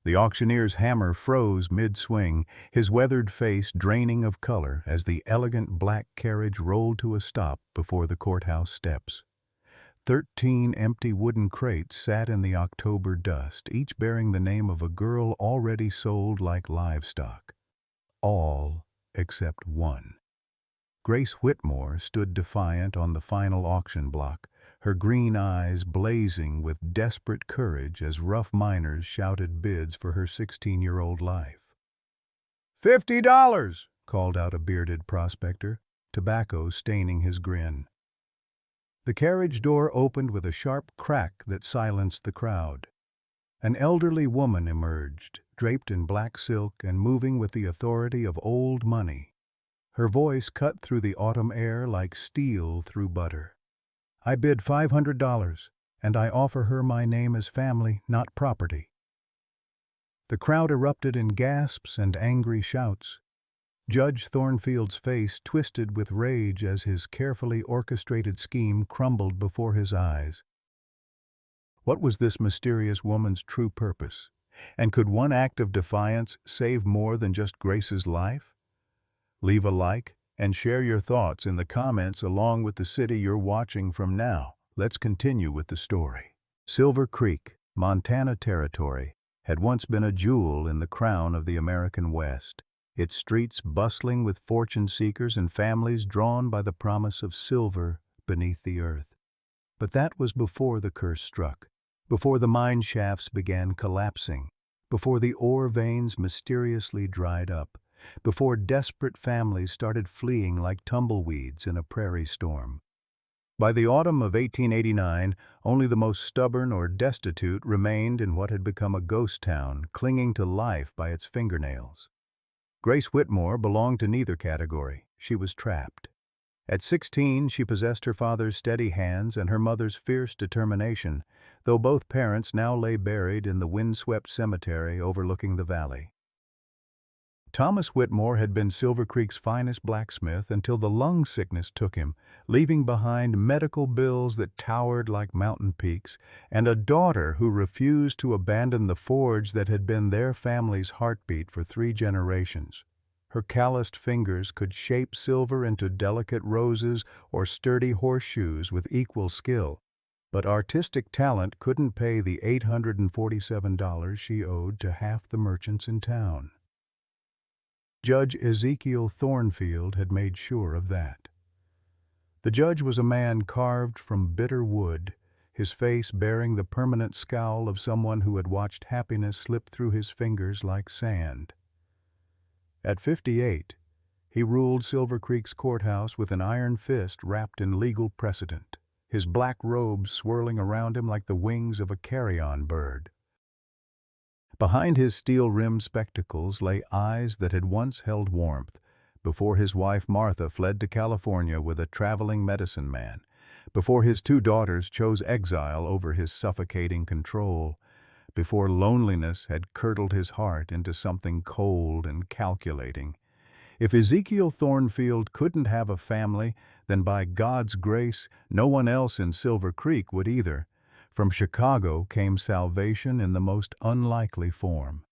The auctioneer's hammer froze mid-swing, his weathered face draining of color as the elegant black carriage rolled to a stop before the courthouse steps. 13 empty wooden crates sat in the October dust, each bearing the name of a girl already sold like livestock. All except one. Grace Whitmore stood defiant on the final auction block, her green eyes blazing with desperate courage as rough miners shouted bids for her 16-year-old life. "$50!" called out a bearded prospector, tobacco staining his grin. The carriage door opened with a sharp crack that silenced the crowd. An elderly woman emerged, draped in black silk and moving with the authority of old money. Her voice cut through the autumn air like steel through butter. "I bid $500, and I offer her my name as family, not property." The crowd erupted in gasps and angry shouts. Judge Thornfield's face twisted with rage as his carefully orchestrated scheme crumbled before his eyes. What was this mysterious woman's true purpose? And could one act of defiance save more than just Grace's life? Leave a like and share your thoughts in the comments along with the city you're watching from now. Let's continue with the story. Silver Creek, Montana Territory, had once been a jewel in the crown of the American West, its streets bustling with fortune seekers and families drawn by the promise of silver beneath the earth. But that was before the curse struck, before the mine shafts began collapsing, before the ore veins mysteriously dried up, before desperate families started fleeing like tumbleweeds in a prairie storm. By the autumn of 1889, only the most stubborn or destitute remained in what had become a ghost town, clinging to life by its fingernails. Grace Whitmore belonged to neither category. She was trapped. At 16, she possessed her father's steady hands and her mother's fierce determination, though both parents now lay buried in the windswept cemetery overlooking the valley. Thomas Whitmore had been Silver Creek's finest blacksmith until the lung sickness took him, leaving behind medical bills that towered like mountain peaks, and a daughter who refused to abandon the forge that had been their family's heartbeat for 3 generations. Her calloused fingers could shape silver into delicate roses or sturdy horseshoes with equal skill, but artistic talent couldn't pay the $847 she owed to half the merchants in town. Judge Ezekiel Thornfield had made sure of that. The judge was a man carved from bitter wood, his face bearing the permanent scowl of someone who had watched happiness slip through his fingers like sand. At 58, he ruled Silver Creek's courthouse with an iron fist wrapped in legal precedent, his black robes swirling around him like the wings of a carrion bird. Behind his steel-rimmed spectacles lay eyes that had once held warmth, before his wife Martha fled to California with a traveling medicine man, before his 2 daughters chose exile over his suffocating control, before loneliness had curdled his heart into something cold and calculating. If Ezekiel Thornfield couldn't have a family, then by God's grace, no one else in Silver Creek would either. From Chicago came salvation in the most unlikely form.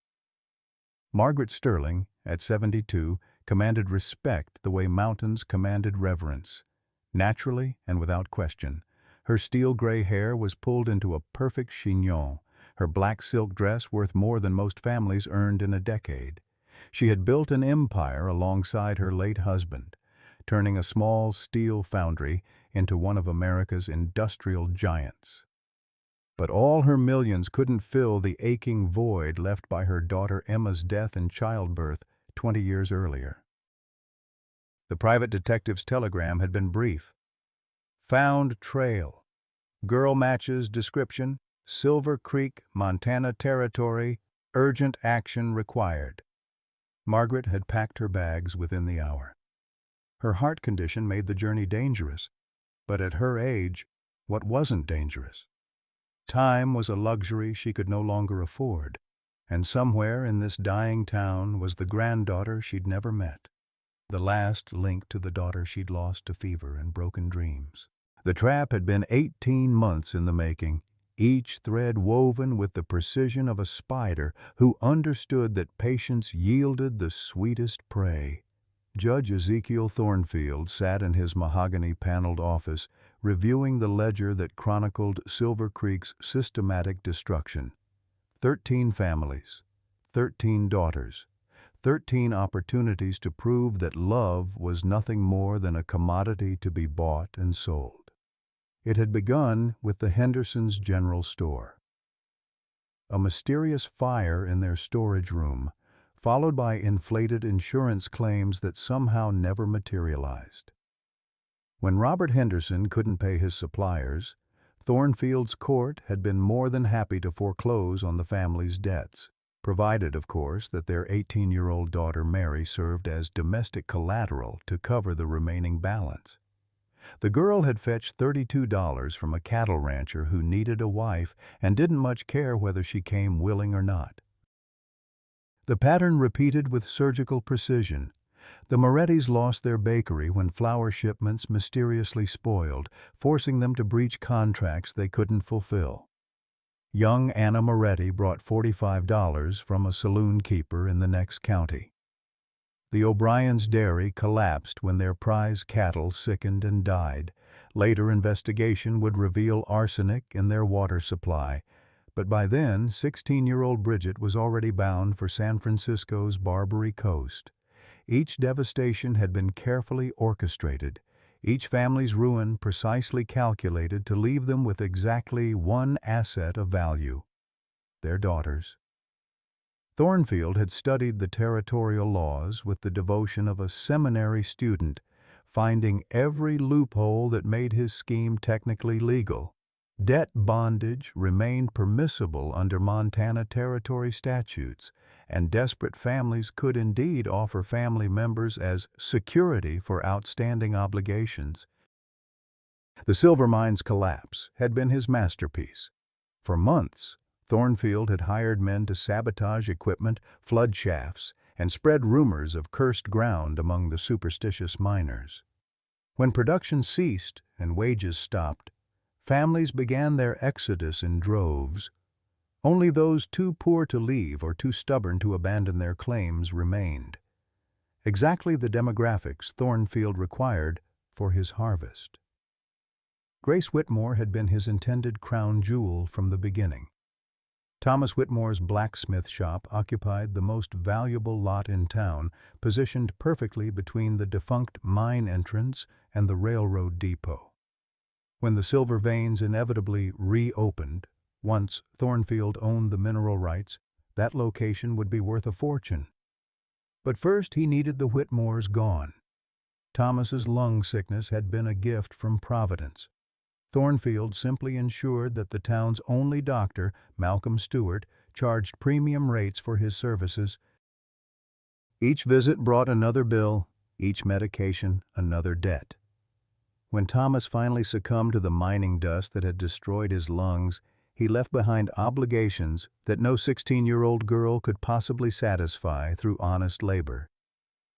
Margaret Sterling, at 72, commanded respect the way mountains commanded reverence. Naturally and without question, her steel-gray hair was pulled into a perfect chignon, her black silk dress worth more than most families earned in a decade. She had built an empire alongside her late husband, turning a small steel foundry into one of America's industrial giants. But all her millions couldn't fill the aching void left by her daughter Emma's death in childbirth 20 years earlier. The private detective's telegram had been brief. Found trail. Girl matches description. Silver Creek, Montana Territory. Urgent action required. Margaret had packed her bags within the hour. Her heart condition made the journey dangerous, but at her age, what wasn't dangerous? Time was a luxury she could no longer afford, and somewhere in this dying town was the granddaughter she'd never met, the last link to the daughter she'd lost to fever and broken dreams. The trap had been 18 months in the making, each thread woven with the precision of a spider who understood that patience yielded the sweetest prey. Judge Ezekiel Thornfield sat in his mahogany-paneled office, reviewing the ledger that chronicled Silver Creek's systematic destruction. 13 families, 13 daughters, 13 opportunities to prove that love was nothing more than a commodity to be bought and sold. It had begun with the Hendersons' general store. A mysterious fire in their storage room, followed by inflated insurance claims that somehow never materialized. When Robert Henderson couldn't pay his suppliers, Thornfield's court had been more than happy to foreclose on the family's debts, provided, of course, that their 18-year-old daughter Mary served as domestic collateral to cover the remaining balance. The girl had fetched $32 from a cattle rancher who needed a wife and didn't much care whether she came willing or not. The pattern repeated with surgical precision. The Morettis lost their bakery when flour shipments mysteriously spoiled, forcing them to breach contracts they couldn't fulfill. Young Anna Moretti brought $45 from a saloon keeper in the next county. The O'Brien's dairy collapsed when their prize cattle sickened and died. Later investigation would reveal arsenic in their water supply, but by then 16-year-old Bridget was already bound for San Francisco's Barbary Coast. Each devastation had been carefully orchestrated, each family's ruin precisely calculated to leave them with exactly one asset of value: their daughters. Thornfield had studied the territorial laws with the devotion of a seminary student, finding every loophole that made his scheme technically legal. Debt bondage remained permissible under Montana Territory statutes, and desperate families could indeed offer family members as security for outstanding obligations. The silver mine's collapse had been his masterpiece. For months, Thornfield had hired men to sabotage equipment, flood shafts, and spread rumors of cursed ground among the superstitious miners. When production ceased and wages stopped, families began their exodus in droves. Only those too poor to leave or too stubborn to abandon their claims remained. Exactly the demographics Thornfield required for his harvest. Grace Whitmore had been his intended crown jewel from the beginning. Thomas Whitmore's blacksmith shop occupied the most valuable lot in town, positioned perfectly between the defunct mine entrance and the railroad depot. When the silver veins inevitably reopened, once Thornfield owned the mineral rights, that location would be worth a fortune. But first he needed the Whitmores gone. Thomas's lung sickness had been a gift from Providence. Thornfield simply ensured that the town's only doctor, Malcolm Stewart, charged premium rates for his services. Each visit brought another bill, each medication another debt. When Thomas finally succumbed to the mining dust that had destroyed his lungs, he left behind obligations that no 16-year-old girl could possibly satisfy through honest labor.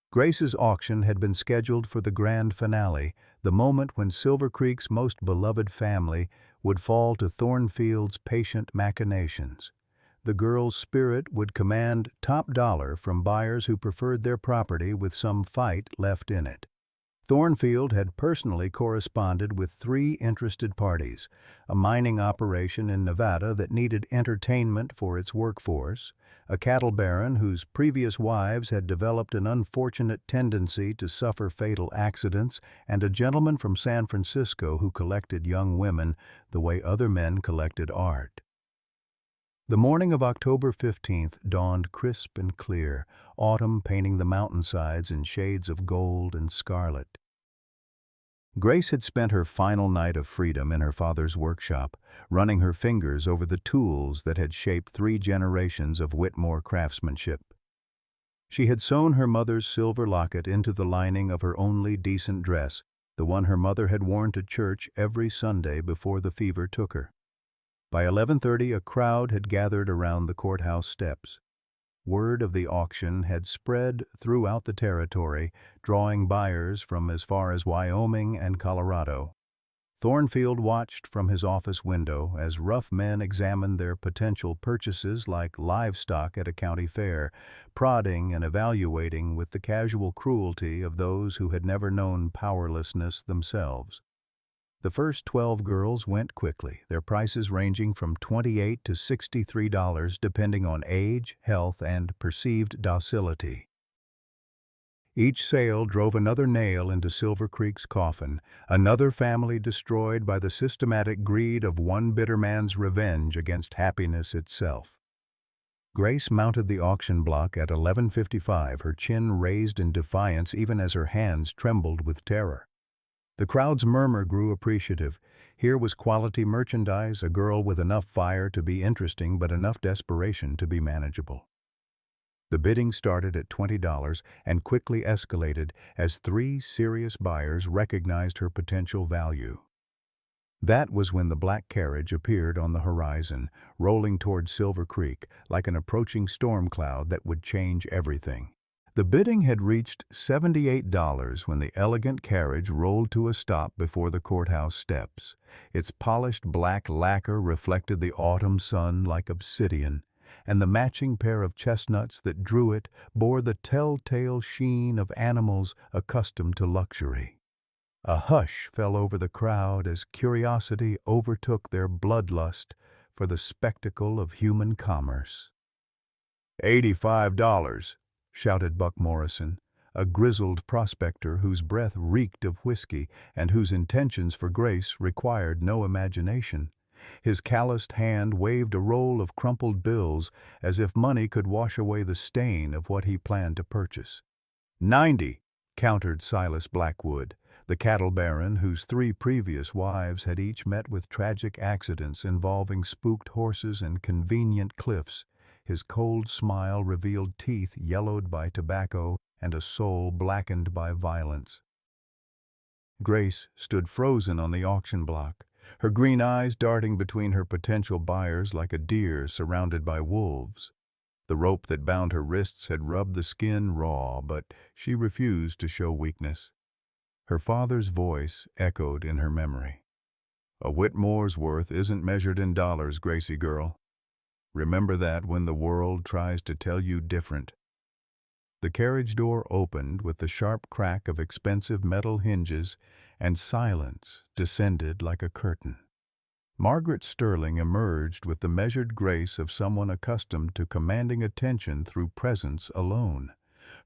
Grace's auction had been scheduled for the grand finale, the moment when Silver Creek's most beloved family would fall to Thornfield's patient machinations. The girl's spirit would command top dollar from buyers who preferred their property with some fight left in it. Thornfield had personally corresponded with 3 interested parties: a mining operation in Nevada that needed entertainment for its workforce, a cattle baron whose previous wives had developed an unfortunate tendency to suffer fatal accidents, and a gentleman from San Francisco who collected young women the way other men collected art. The morning of October 15th dawned crisp and clear, autumn painting the mountainsides in shades of gold and scarlet. Grace had spent her final night of freedom in her father's workshop, running her fingers over the tools that had shaped 3 generations of Whitmore craftsmanship. She had sewn her mother's silver locket into the lining of her only decent dress, the one her mother had worn to church every Sunday before the fever took her. By 11:30, a crowd had gathered around the courthouse steps. Word of the auction had spread throughout the territory, drawing buyers from as far as Wyoming and Colorado. Thornfield watched from his office window as rough men examined their potential purchases like livestock at a county fair, prodding and evaluating with the casual cruelty of those who had never known powerlessness themselves. The first 12 girls went quickly, their prices ranging from $28 to $63 depending on age, health, and perceived docility. Each sale drove another nail into Silver Creek's coffin, another family destroyed by the systematic greed of one bitter man's revenge against happiness itself. Grace mounted the auction block at 11:55, her chin raised in defiance even as her hands trembled with terror. The crowd's murmur grew appreciative. Here was quality merchandise, a girl with enough fire to be interesting but enough desperation to be manageable. The bidding started at $20 and quickly escalated as 3 serious buyers recognized her potential value. That was when the black carriage appeared on the horizon, rolling toward Silver Creek like an approaching storm cloud that would change everything. The bidding had reached $78 when the elegant carriage rolled to a stop before the courthouse steps. Its polished black lacquer reflected the autumn sun like obsidian, and the matching pair of chestnuts that drew it bore the telltale sheen of animals accustomed to luxury. A hush fell over the crowd as curiosity overtook their bloodlust for the spectacle of human commerce. $85, shouted Buck Morrison, a grizzled prospector whose breath reeked of whiskey and whose intentions for Grace required no imagination. His calloused hand waved a roll of crumpled bills as if money could wash away the stain of what he planned to purchase. $90, countered Silas Blackwood, the cattle baron whose 3 previous wives had each met with tragic accidents involving spooked horses and convenient cliffs. His cold smile revealed teeth yellowed by tobacco and a soul blackened by violence. Grace stood frozen on the auction block, her green eyes darting between her potential buyers like a deer surrounded by wolves. The rope that bound her wrists had rubbed the skin raw, but she refused to show weakness. Her father's voice echoed in her memory. "A Whitmore's worth isn't measured in dollars, Gracie girl. Remember that when the world tries to tell you different." The carriage door opened with the sharp crack of expensive metal hinges, and silence descended like a curtain. Margaret Sterling emerged with the measured grace of someone accustomed to commanding attention through presence alone.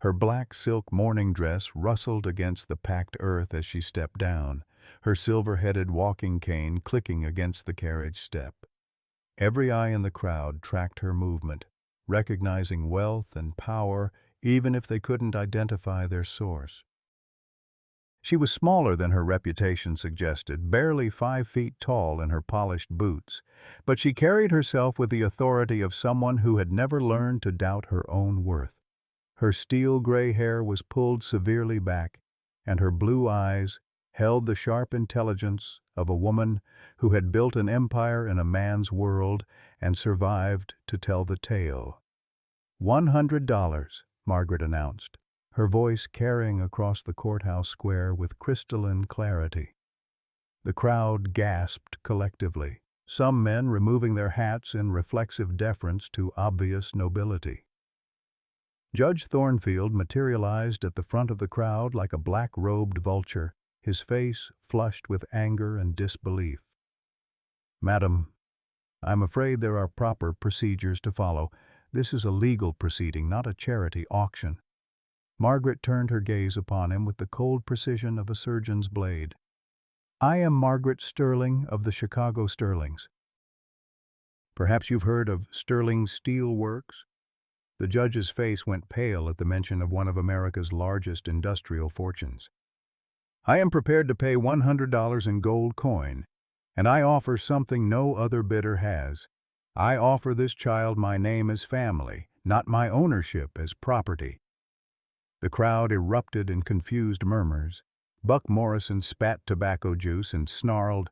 Her black silk morning dress rustled against the packed earth as she stepped down, her silver-headed walking cane clicking against the carriage step. Every eye in the crowd tracked her movement, recognizing wealth and power even if they couldn't identify their source. She was smaller than her reputation suggested, barely 5 feet tall in her polished boots, but she carried herself with the authority of someone who had never learned to doubt her own worth. Her steel-gray hair was pulled severely back, and her blue eyes held the sharp intelligence of a woman who had built an empire in a man's world and survived to tell the tale. $100, Margaret announced, her voice carrying across the courthouse square with crystalline clarity. The crowd gasped collectively, some men removing their hats in reflexive deference to obvious nobility. Judge Thornfield materialized at the front of the crowd like a black-robed vulture, his face flushed with anger and disbelief. "Madam, I'm afraid there are proper procedures to follow. This is a legal proceeding, not a charity auction." Margaret turned her gaze upon him with the cold precision of a surgeon's blade. "I am Margaret Sterling of the Chicago Sterlings. Perhaps you've heard of Sterling Steel Works?" The judge's face went pale at the mention of one of America's largest industrial fortunes. "I am prepared to pay $100 in gold coin, and I offer something no other bidder has. I offer this child my name as family, not my ownership as property." The crowd erupted in confused murmurs. Buck Morrison spat tobacco juice and snarled,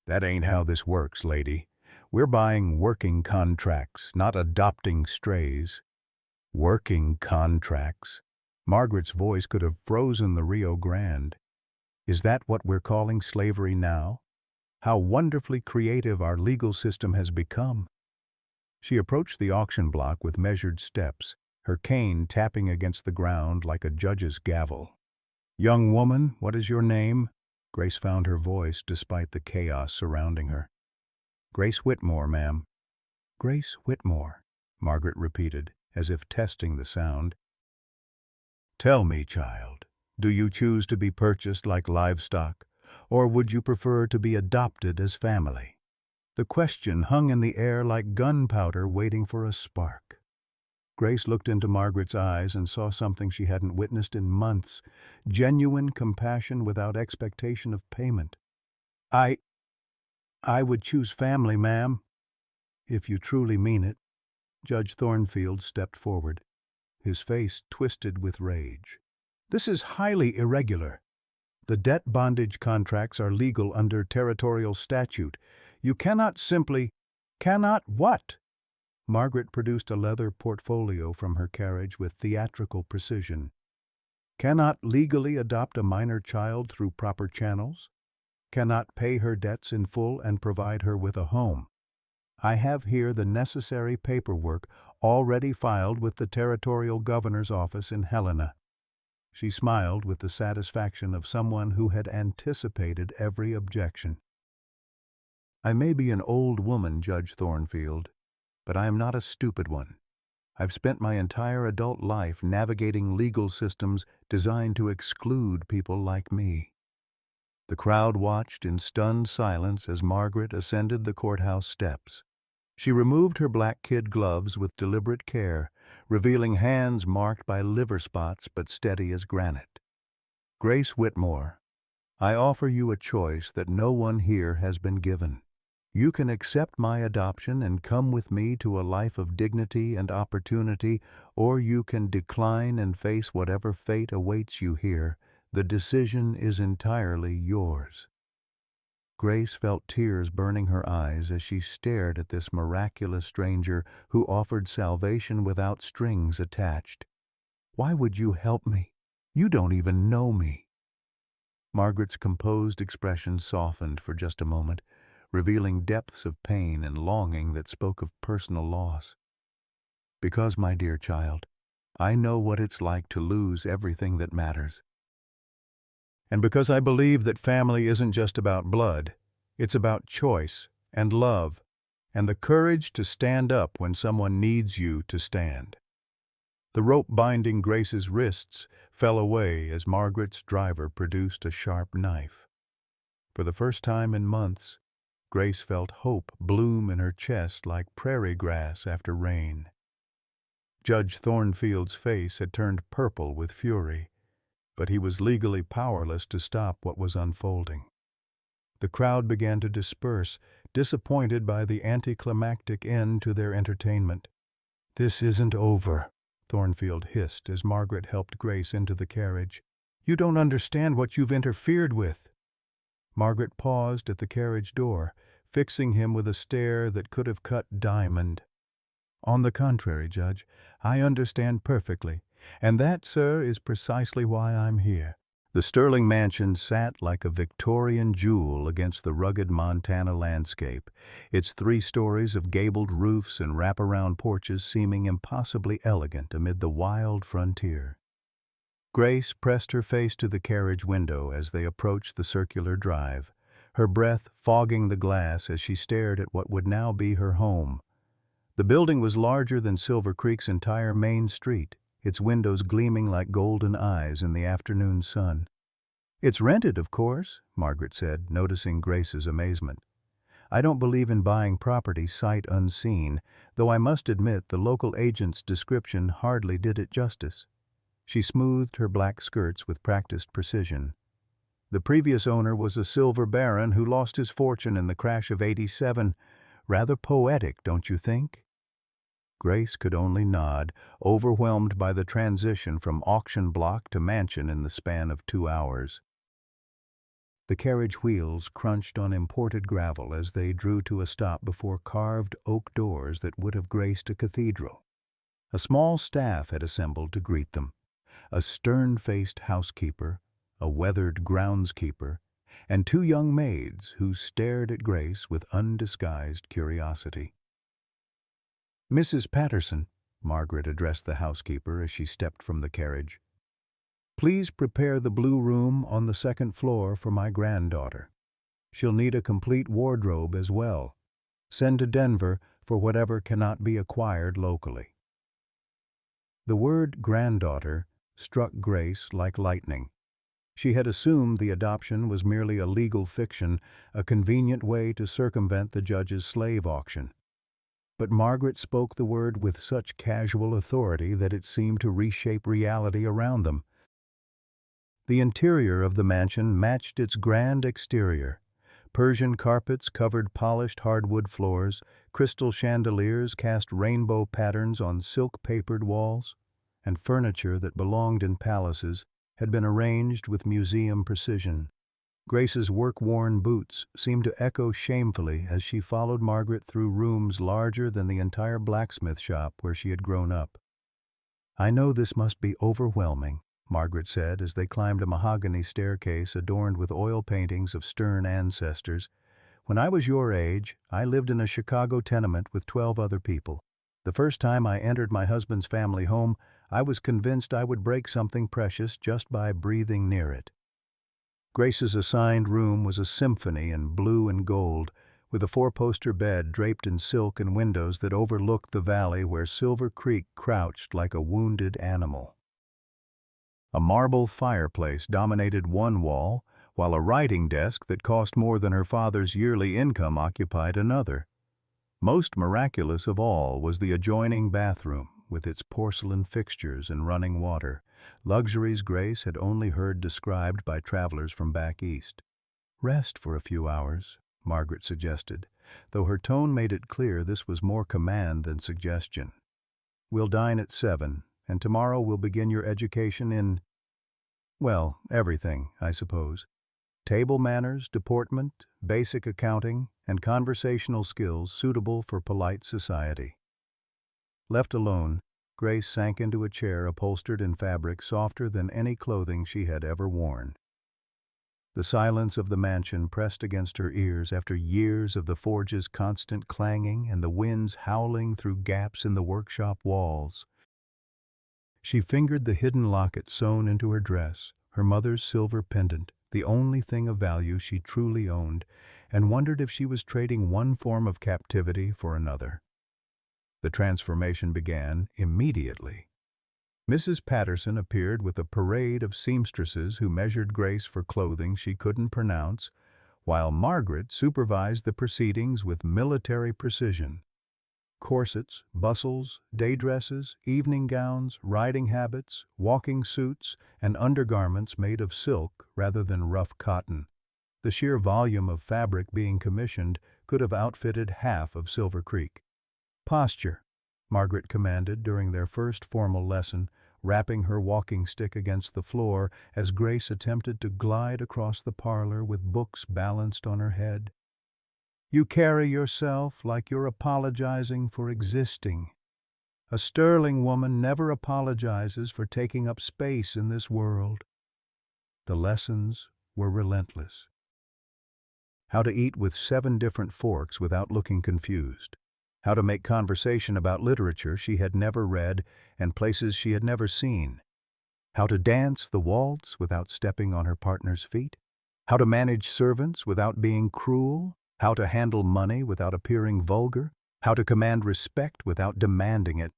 "That ain't how this works, lady. We're buying working contracts, not adopting strays." "Working contracts?" Margaret's voice could have frozen the Rio Grande. "Is that what we're calling slavery now? How wonderfully creative our legal system has become. She approached the auction block with measured steps, her cane tapping against the ground like a judge's gavel. "Young woman, what is your name?" Grace found her voice despite the chaos surrounding her. "Grace Whitmore, ma'am." "Grace Whitmore," Margaret repeated, as if testing the sound. "Tell me, child, do you choose to be purchased like livestock, or would you prefer to be adopted as family?" The question hung in the air like gunpowder waiting for a spark. Grace looked into Margaret's eyes and saw something she hadn't witnessed in months, genuine compassion without expectation of payment. I would choose family, ma'am." "If you truly mean it." Judge Thornfield stepped forward, his face twisted with rage. "This is highly irregular. The debt bondage contracts are legal under territorial statute. You cannot simply—" "Cannot what?" Margaret produced a leather portfolio from her carriage with theatrical precision. "Cannot legally adopt a minor child through proper channels. Cannot pay her debts in full and provide her with a home. I have here the necessary paperwork already filed with the territorial governor's office in Helena." She smiled with the satisfaction of someone who had anticipated every objection. "I may be an old woman, Judge Thornfield, but I am not a stupid one. I've spent my entire adult life navigating legal systems designed to exclude people like me." The crowd watched in stunned silence as Margaret ascended the courthouse steps. She removed her black kid gloves with deliberate care, revealing hands marked by liver spots but steady as granite. "Grace Whitmore, I offer you a choice that no one here has been given. You can accept my adoption and come with me to a life of dignity and opportunity, or you can decline and face whatever fate awaits you here. The decision is entirely yours." Grace felt tears burning her eyes as she stared at this miraculous stranger who offered salvation without strings attached. "Why would you help me? You don't even know me." Margaret's composed expression softened for just a moment, revealing depths of pain and longing that spoke of personal loss. "Because, my dear child, I know what it's like to lose everything that matters. And because I believe that family isn't just about blood, it's about choice and love and the courage to stand up when someone needs you to stand." The rope binding Grace's wrists fell away as Margaret's driver produced a sharp knife. For the first time in months, Grace felt hope bloom in her chest like prairie grass after rain. Judge Thornfield's face had turned purple with fury, but he was legally powerless to stop what was unfolding. The crowd began to disperse, disappointed by the anticlimactic end to their entertainment. "This isn't over," Thornfield hissed as Margaret helped Grace into the carriage. "You don't understand what you've interfered with." Margaret paused at the carriage door, fixing him with a stare that could have cut diamond. "On the contrary, Judge, I understand perfectly, and that, sir, is precisely why I'm here." The Sterling mansion sat like a Victorian jewel against the rugged Montana landscape, its 3 stories of gabled roofs and wraparound porches seeming impossibly elegant amid the wild frontier. Grace pressed her face to the carriage window as they approached the circular drive, her breath fogging the glass as she stared at what would now be her home. The building was larger than Silver Creek's entire main street, its windows gleaming like golden eyes in the afternoon sun. "It's rented, of course," Margaret said, noticing Grace's amazement. "I don't believe in buying property sight unseen, though I must admit the local agent's description hardly did it justice." She smoothed her black skirts with practiced precision. "The previous owner was a silver baron who lost his fortune in the crash of '87. Rather poetic, don't you think?" Grace could only nod, overwhelmed by the transition from auction block to mansion in the span of 2 hours. The carriage wheels crunched on imported gravel as they drew to a stop before carved oak doors that would have graced a cathedral. A small staff had assembled to greet them. A stern-faced housekeeper, a weathered groundskeeper, and 2 young maids who stared at Grace with undisguised curiosity. "Mrs. Patterson," Margaret addressed the housekeeper as she stepped from the carriage, "please prepare the blue room on the second floor for my granddaughter. She'll need a complete wardrobe as well. Send to Denver for whatever cannot be acquired locally." The word granddaughter struck Grace like lightning. She had assumed the adoption was merely a legal fiction, a convenient way to circumvent the judge's slave auction. But Margaret spoke the word with such casual authority that it seemed to reshape reality around them. The interior of the mansion matched its grand exterior. Persian carpets covered polished hardwood floors, crystal chandeliers cast rainbow patterns on silk-papered walls, and furniture that belonged in palaces had been arranged with museum precision. Grace's work-worn boots seemed to echo shamefully as she followed Margaret through rooms larger than the entire blacksmith shop where she had grown up. "I know this must be overwhelming," Margaret said as they climbed a mahogany staircase adorned with oil paintings of stern ancestors. "When I was your age, I lived in a Chicago tenement with 12 other people. The first time I entered my husband's family home, I was convinced I would break something precious just by breathing near it." Grace's assigned room was a symphony in blue and gold, with a 4-poster bed draped in silk and windows that overlooked the valley where Silver Creek crouched like a wounded animal. A marble fireplace dominated one wall, while a writing desk that cost more than her father's yearly income occupied another. Most miraculous of all was the adjoining bathroom, with its porcelain fixtures and running water, luxuries Grace had only heard described by travelers from back east. "Rest for a few hours," Margaret suggested, though her tone made it clear this was more command than suggestion. "We'll dine at 7, and tomorrow we'll begin your education in, well, everything, I suppose. Table manners, deportment, basic accounting, and conversational skills suitable for polite society." Left alone, Grace sank into a chair upholstered in fabric softer than any clothing she had ever worn. The silence of the mansion pressed against her ears after years of the forge's constant clanging and the winds howling through gaps in the workshop walls. She fingered the hidden locket sewn into her dress, her mother's silver pendant, the only thing of value she truly owned, and wondered if she was trading one form of captivity for another. The transformation began immediately. Mrs. Patterson appeared with a parade of seamstresses who measured Grace for clothing she couldn't pronounce, while Margaret supervised the proceedings with military precision. Corsets, bustles, day dresses, evening gowns, riding habits, walking suits, and undergarments made of silk rather than rough cotton. The sheer volume of fabric being commissioned could have outfitted half of Silver Creek. "Posture," Margaret commanded during their first formal lesson, rapping her walking stick against the floor as Grace attempted to glide across the parlor with books balanced on her head. "You carry yourself like you're apologizing for existing. A sterling woman never apologizes for taking up space in this world." The lessons were relentless. How to eat with 7 different forks without looking confused. How to make conversation about literature she had never read and places she had never seen. How to dance the waltz without stepping on her partner's feet. How to manage servants without being cruel. How to handle money without appearing vulgar. How to command respect without demanding it.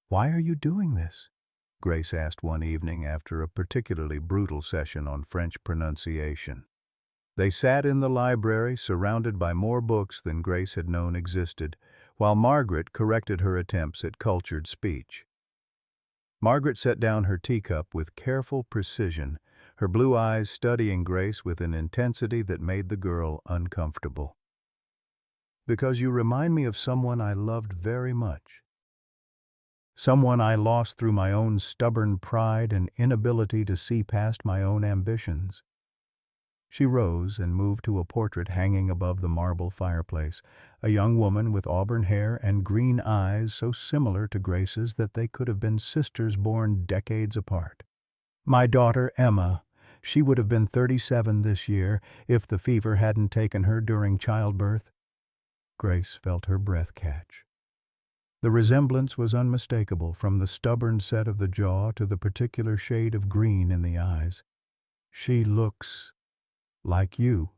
"Why are you doing this?" Grace asked one evening after a particularly brutal session on French pronunciation. They sat in the library surrounded by more books than Grace had known existed, while Margaret corrected her attempts at cultured speech. Margaret set down her teacup with careful precision, her blue eyes studying Grace with an intensity that made the girl uncomfortable. "Because you remind me of someone I loved very much. Someone I lost through my own stubborn pride and inability to see past my own ambitions." She rose and moved to a portrait hanging above the marble fireplace, a young woman with auburn hair and green eyes so similar to Grace's that they could have been sisters born decades apart. "My daughter Emma. She would have been 37 this year if the fever hadn't taken her during childbirth. Grace felt her breath catch. The resemblance was unmistakable, from the stubborn set of the jaw to the particular shade of green in the eyes. "She looks like you."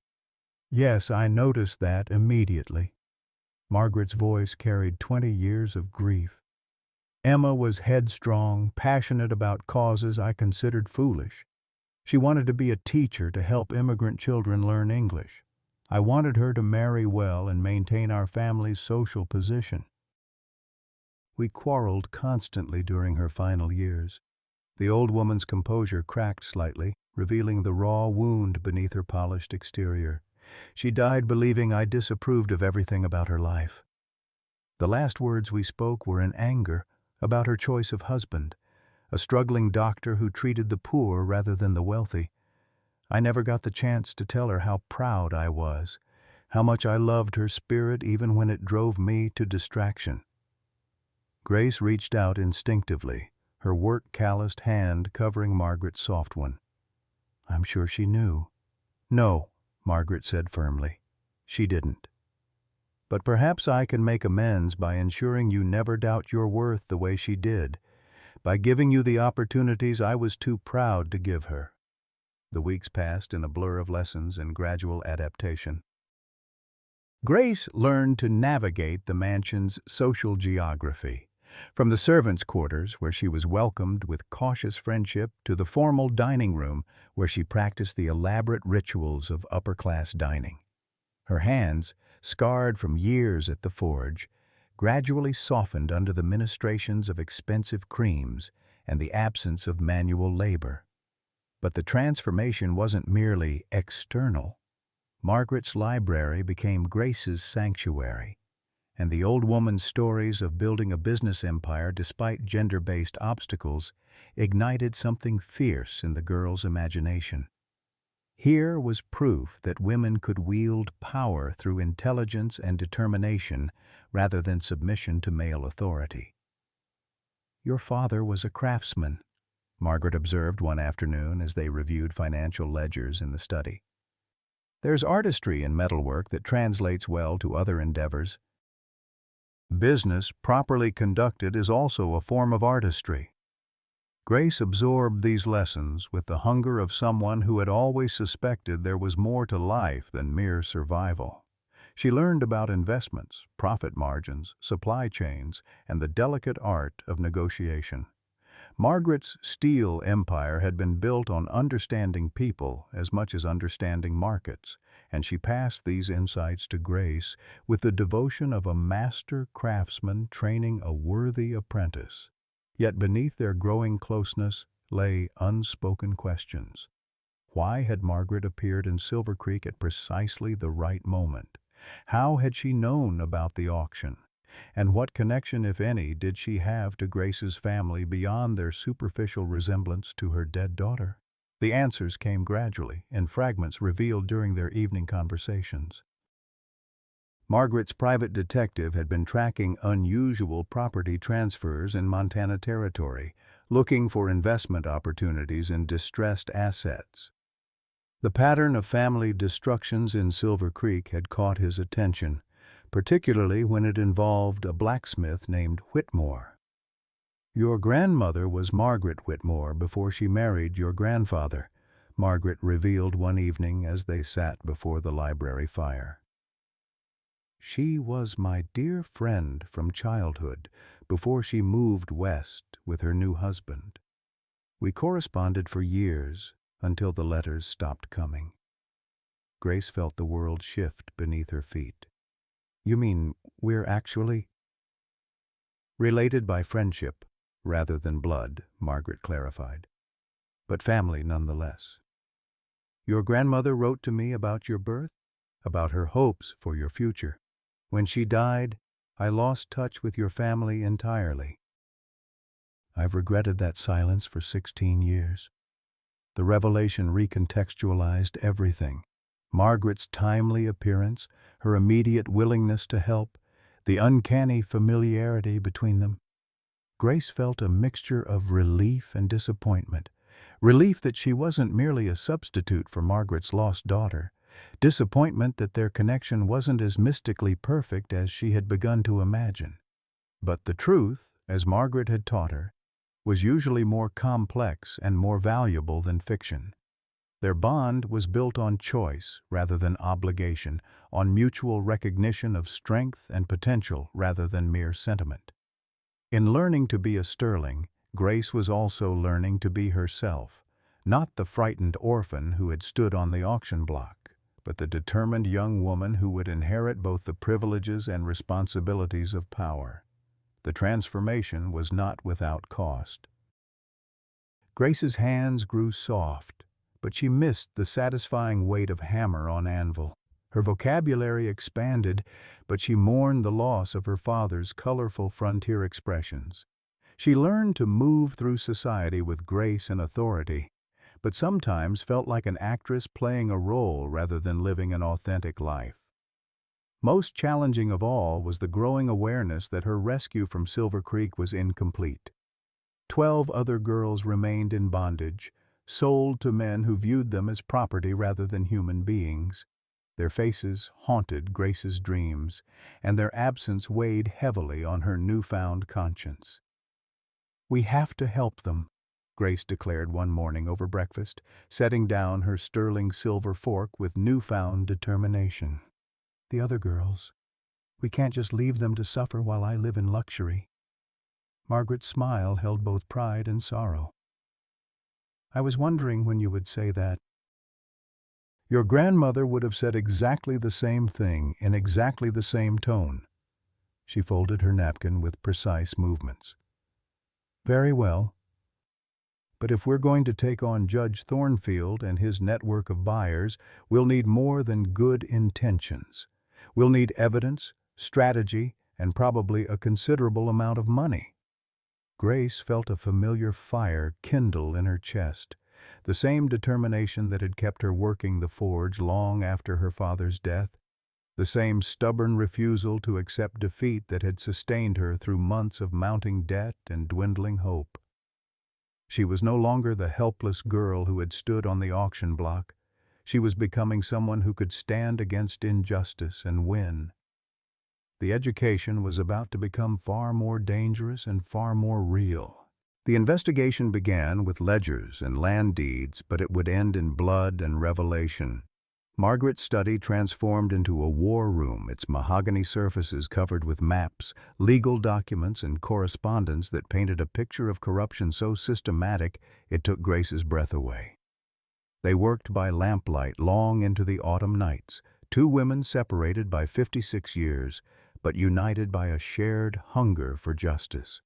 "Yes, I noticed that immediately." Margaret's voice carried 20 years of grief. "Emma was headstrong, passionate about causes I considered foolish. She wanted to be a teacher to help immigrant children learn English. I wanted her to marry well and maintain our family's social position. We quarreled constantly during her final years." The old woman's composure cracked slightly, revealing the raw wound beneath her polished exterior. "She died believing I disapproved of everything about her life. The last words we spoke were in anger about her choice of husband, a struggling doctor who treated the poor rather than the wealthy. I never got the chance to tell her how proud I was, how much I loved her spirit even when it drove me to distraction." Grace reached out instinctively, her work-calloused hand covering Margaret's soft one. "I'm sure she knew." "No," Margaret said firmly. "She didn't. But perhaps I can make amends by ensuring you never doubt your worth the way she did, by giving you the opportunities I was too proud to give her." The weeks passed in a blur of lessons and gradual adaptation. Grace learned to navigate the mansion's social geography. From the servants' quarters, where she was welcomed with cautious friendship, to the formal dining room, where she practiced the elaborate rituals of upper-class dining. Her hands, scarred from years at the forge, gradually softened under the ministrations of expensive creams and the absence of manual labor. But the transformation wasn't merely external. Margaret's library became Grace's sanctuary, and the old woman's stories of building a business empire despite gender-based obstacles ignited something fierce in the girl's imagination. Here was proof that women could wield power through intelligence and determination rather than submission to male authority. "Your father was a craftsman," Margaret observed one afternoon as they reviewed financial ledgers in the study. "There's artistry in metalwork that translates well to other endeavors. Business, properly conducted, is also a form of artistry." Grace absorbed these lessons with the hunger of someone who had always suspected there was more to life than mere survival. She learned about investments, profit margins, supply chains, and the delicate art of negotiation. Margaret's steel empire had been built on understanding people as much as understanding markets, and she passed these insights to Grace with the devotion of a master craftsman training a worthy apprentice. Yet beneath their growing closeness lay unspoken questions. Why had Margaret appeared in Silver Creek at precisely the right moment? How had she known about the auction? And what connection, if any, did she have to Grace's family beyond their superficial resemblance to her dead daughter? The answers came gradually, in fragments revealed during their evening conversations. Margaret's private detective had been tracking unusual property transfers in Montana Territory, looking for investment opportunities in distressed assets. The pattern of family destructions in Silver Creek had caught his attention, particularly when it involved a blacksmith named Whitmore. "Your grandmother was Margaret Whitmore before she married your grandfather," Margaret revealed one evening as they sat before the library fire. "She was my dear friend from childhood before she moved west with her new husband. We corresponded for years until the letters stopped coming." Grace felt the world shift beneath her feet. "You mean we're actually—" "Related by friendship rather than blood," Margaret clarified. "But family nonetheless. Your grandmother wrote to me about your birth, about her hopes for your future. When she died, I lost touch with your family entirely. I've regretted that silence for 16 years. The revelation recontextualized everything. Margaret's timely appearance, her immediate willingness to help, the uncanny familiarity between them. Grace felt a mixture of relief and disappointment, Relief that she wasn't merely a substitute for Margaret's lost daughter. Disappointment that their connection wasn't as mystically perfect as she had begun to imagine. But the truth, as Margaret had taught her, was usually more complex and more valuable than fiction. Their bond was built on choice rather than obligation, on mutual recognition of strength and potential rather than mere sentiment. In learning to be a Sterling, Grace was also learning to be herself, not the frightened orphan who had stood on the auction block, but the determined young woman who would inherit both the privileges and responsibilities of power. The transformation was not without cost. Grace's hands grew soft, but she missed the satisfying weight of hammer on anvil. Her vocabulary expanded, but she mourned the loss of her father's colorful frontier expressions. She learned to move through society with grace and authority, but sometimes felt like an actress playing a role rather than living an authentic life. Most challenging of all was the growing awareness that her rescue from Silver Creek was incomplete. 12 other girls remained in bondage, sold to men who viewed them as property rather than human beings. Their faces haunted Grace's dreams, and their absence weighed heavily on her newfound conscience. "We have to help them," Grace declared one morning over breakfast, setting down her sterling silver fork with newfound determination. "The other girls. We can't just leave them to suffer while I live in luxury." Margaret's smile held both pride and sorrow. "I was wondering when you would say that." "Your grandmother would have said exactly the same thing in exactly the same tone." She folded her napkin with precise movements. "Very well. But if we're going to take on Judge Thornfield and his network of buyers, we'll need more than good intentions. We'll need evidence, strategy, and probably a considerable amount of money." Grace felt a familiar fire kindle in her chest, the same determination that had kept her working the forge long after her father's death, the same stubborn refusal to accept defeat that had sustained her through months of mounting debt and dwindling hope. She was no longer the helpless girl who had stood on the auction block. She was becoming someone who could stand against injustice and win. The education was about to become far more dangerous and far more real. The investigation began with ledgers and land deeds, but it would end in blood and revelation. Margaret's study transformed into a war room, its mahogany surfaces covered with maps, legal documents, and correspondence that painted a picture of corruption so systematic it took Grace's breath away. They worked by lamplight long into the autumn nights, two women separated by 56 years, but united by a shared hunger for justice.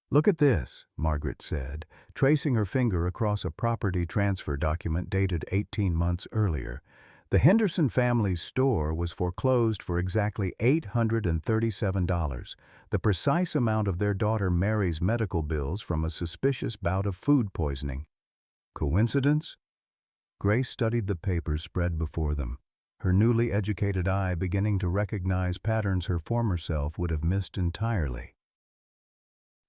"Look at this," Margaret said, tracing her finger across a property transfer document dated 18 months earlier. The Henderson family's store was foreclosed for exactly $837, the precise amount of their daughter Mary's medical bills from a suspicious bout of food poisoning. Coincidence? Grace studied the papers spread before them, her newly educated eye beginning to recognize patterns her former self would have missed entirely.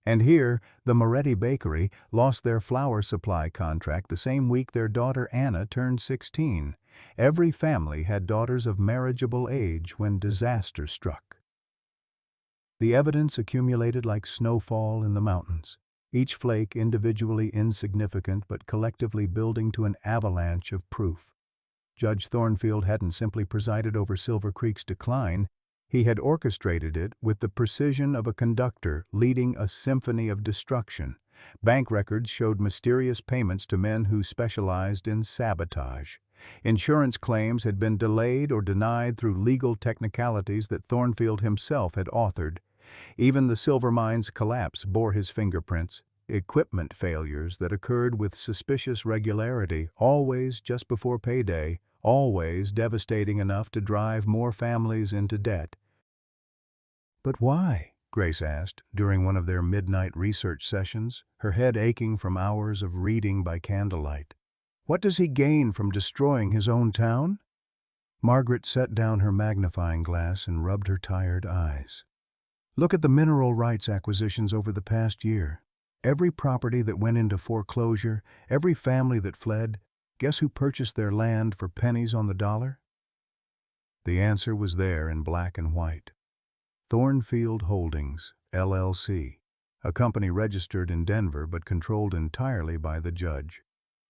And here, the Moretti Bakery lost their flour supply contract the same week their daughter Anna turned 16. Every family had daughters of marriageable age when disaster struck. The evidence accumulated like snowfall in the mountains, each flake individually insignificant but collectively building to an avalanche of proof. Judge Thornfield hadn't simply presided over Silver Creek's decline, he had orchestrated it with the precision of a conductor leading a symphony of destruction. Bank records showed mysterious payments to men who specialized in sabotage. Insurance claims had been delayed or denied through legal technicalities that Thornfield himself had authored. Even the silver mine's collapse bore his fingerprints. Equipment failures that occurred with suspicious regularity, always just before payday, always devastating enough to drive more families into debt. "But why?" Grace asked during one of their midnight research sessions, her head aching from hours of reading by candlelight. "What does he gain from destroying his own town?" Margaret set down her magnifying glass and rubbed her tired eyes. "Look at the mineral rights acquisitions over the past year. Every property that went into foreclosure, every family that fled, guess who purchased their land for pennies on the dollar? The answer was there in black and white. Thornfield Holdings, LLC, a company registered in Denver but controlled entirely by the judge.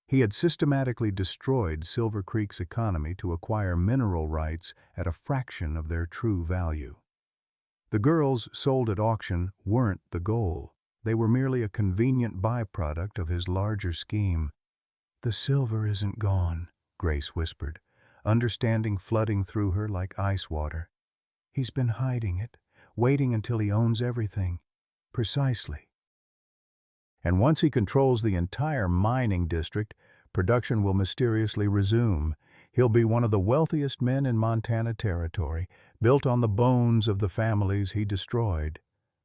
He had systematically destroyed Silver Creek's economy to acquire mineral rights at a fraction of their true value. The girls sold at auction weren't the goal. They were merely a convenient byproduct of his larger scheme. "The silver isn't gone," Grace whispered, understanding flooding through her like ice water. "He's been hiding it, waiting until he owns everything." Precisely. And once he controls the entire mining district, production will mysteriously resume. He'll be one of the wealthiest men in Montana Territory, built on the bones of the families he destroyed.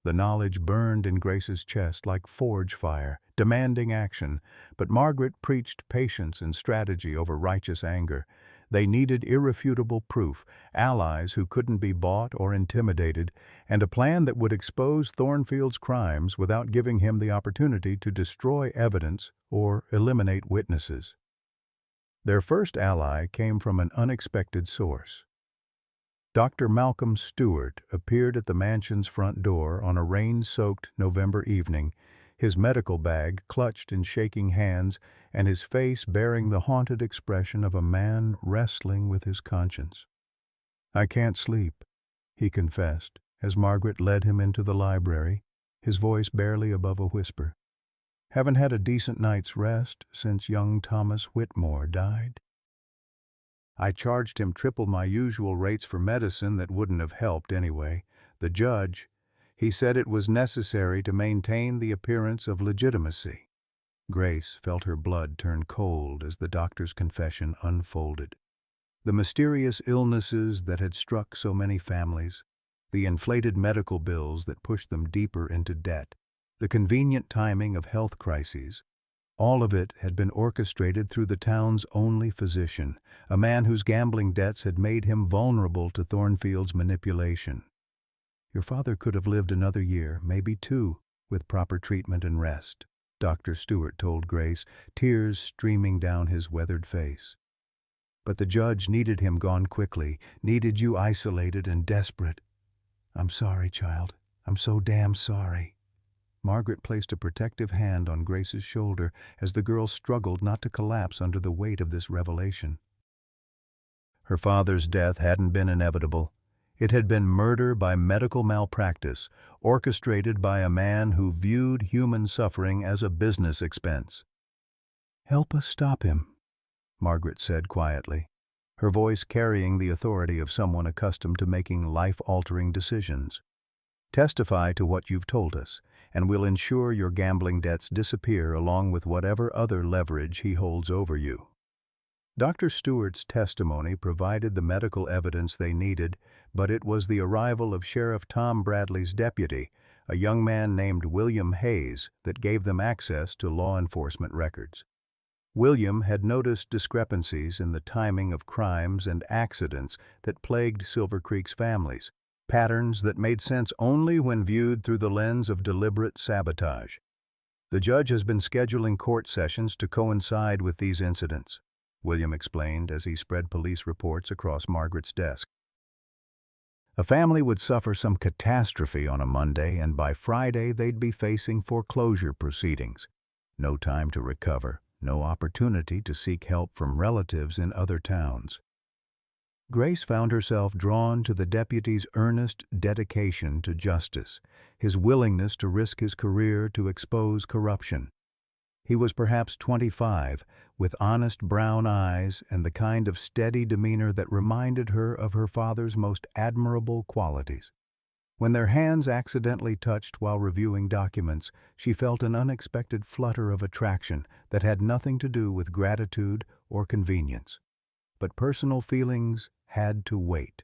The knowledge burned in Grace's chest like forge fire, demanding action, but Margaret preached patience and strategy over righteous anger. They needed irrefutable proof, allies who couldn't be bought or intimidated, and a plan that would expose Thornfield's crimes without giving him the opportunity to destroy evidence or eliminate witnesses. Their first ally came from an unexpected source. Dr. Malcolm Stewart appeared at the mansion's front door on a rain-soaked November evening, his medical bag clutched in shaking hands and his face bearing the haunted expression of a man wrestling with his conscience. "I can't sleep," he confessed, as Margaret led him into the library, his voice barely above a whisper. "Haven't had a decent night's rest since young Thomas Whitmore died. I charged him triple my usual rates for medicine that wouldn't have helped anyway. The judge, he said it was necessary to maintain the appearance of legitimacy." Grace felt her blood turn cold as the doctor's confession unfolded. The mysterious illnesses that had struck so many families, the inflated medical bills that pushed them deeper into debt, the convenient timing of health crises, all of it had been orchestrated through the town's only physician, a man whose gambling debts had made him vulnerable to Thornfield's manipulation. "Your father could have lived another year, maybe two, with proper treatment and rest," Dr. Stewart told Grace, tears streaming down his weathered face. "But the judge needed him gone quickly, needed you isolated and desperate." "I'm sorry, child. I'm so damn sorry." Margaret placed a protective hand on Grace's shoulder as the girl struggled not to collapse under the weight of this revelation. Her father's death hadn't been inevitable. It had been murder by medical malpractice, orchestrated by a man who viewed human suffering as a business expense. "Help us stop him," Margaret said quietly, her voice carrying the authority of someone accustomed to making life-altering decisions. "Testify to what you've told us, and we'll ensure your gambling debts disappear along with whatever other leverage he holds over you." Dr. Stewart's testimony provided the medical evidence they needed, but it was the arrival of Sheriff Tom Bradley's deputy, a young man named William Hayes, that gave them access to law enforcement records. William had noticed discrepancies in the timing of crimes and accidents that plagued Silver Creek's families, patterns that made sense only when viewed through the lens of deliberate sabotage. "The judge has been scheduling court sessions to coincide with these incidents," William explained as he spread police reports across Margaret's desk. A family would suffer some catastrophe on a Monday, and by Friday they'd be facing foreclosure proceedings. No time to recover, no opportunity to seek help from relatives in other towns. Grace found herself drawn to the deputy's earnest dedication to justice, his willingness to risk his career to expose corruption. He was perhaps 25, with honest brown eyes and the kind of steady demeanor that reminded her of her father's most admirable qualities. When their hands accidentally touched while reviewing documents, she felt an unexpected flutter of attraction that had nothing to do with gratitude or convenience. But personal feelings had to wait.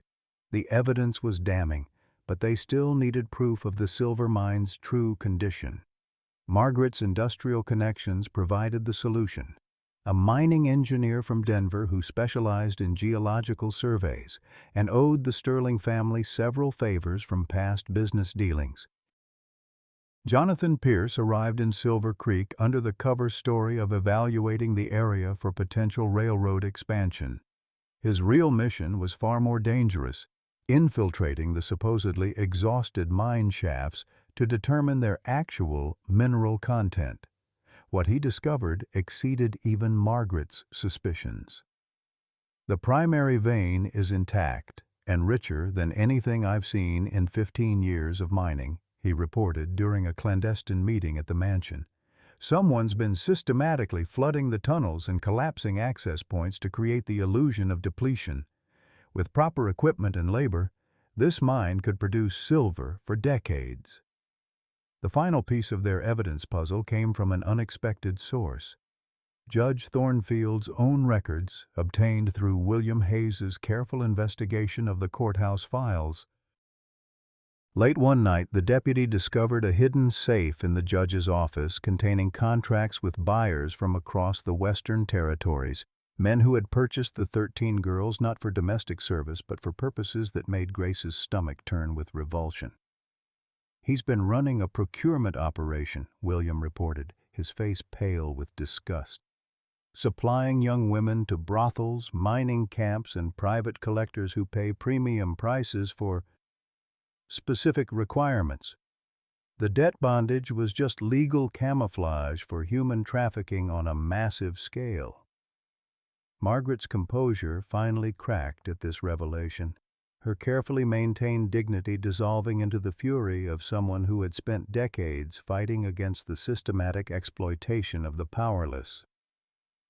The evidence was damning, but they still needed proof of the silver mine's true condition. Margaret's industrial connections provided the solution. A mining engineer from Denver who specialized in geological surveys and owed the Sterling family several favors from past business dealings. Jonathan Pierce arrived in Silver Creek under the cover story of evaluating the area for potential railroad expansion. His real mission was far more dangerous, infiltrating the supposedly exhausted mine shafts to determine their actual mineral content. What he discovered exceeded even Margaret's suspicions. The primary vein is intact and richer than anything I've seen in 15 years of mining, he reported during a clandestine meeting at the mansion. Someone's been systematically flooding the tunnels and collapsing access points to create the illusion of depletion. With proper equipment and labor, this mine could produce silver for decades. The final piece of their evidence puzzle came from an unexpected source. Judge Thornfield's own records, obtained through William Hayes's careful investigation of the courthouse files. Late one night, the deputy discovered a hidden safe in the judge's office containing contracts with buyers from across the Western Territories, men who had purchased the 13 girls not for domestic service but for purposes that made Grace's stomach turn with revulsion. "He's been running a procurement operation," William reported, his face pale with disgust. "Supplying young women to brothels, mining camps, and private collectors who pay premium prices for specific requirements. The debt bondage was just legal camouflage for human trafficking on a massive scale." Margaret's composure finally cracked at this revelation, her carefully maintained dignity dissolving into the fury of someone who had spent decades fighting against the systematic exploitation of the powerless.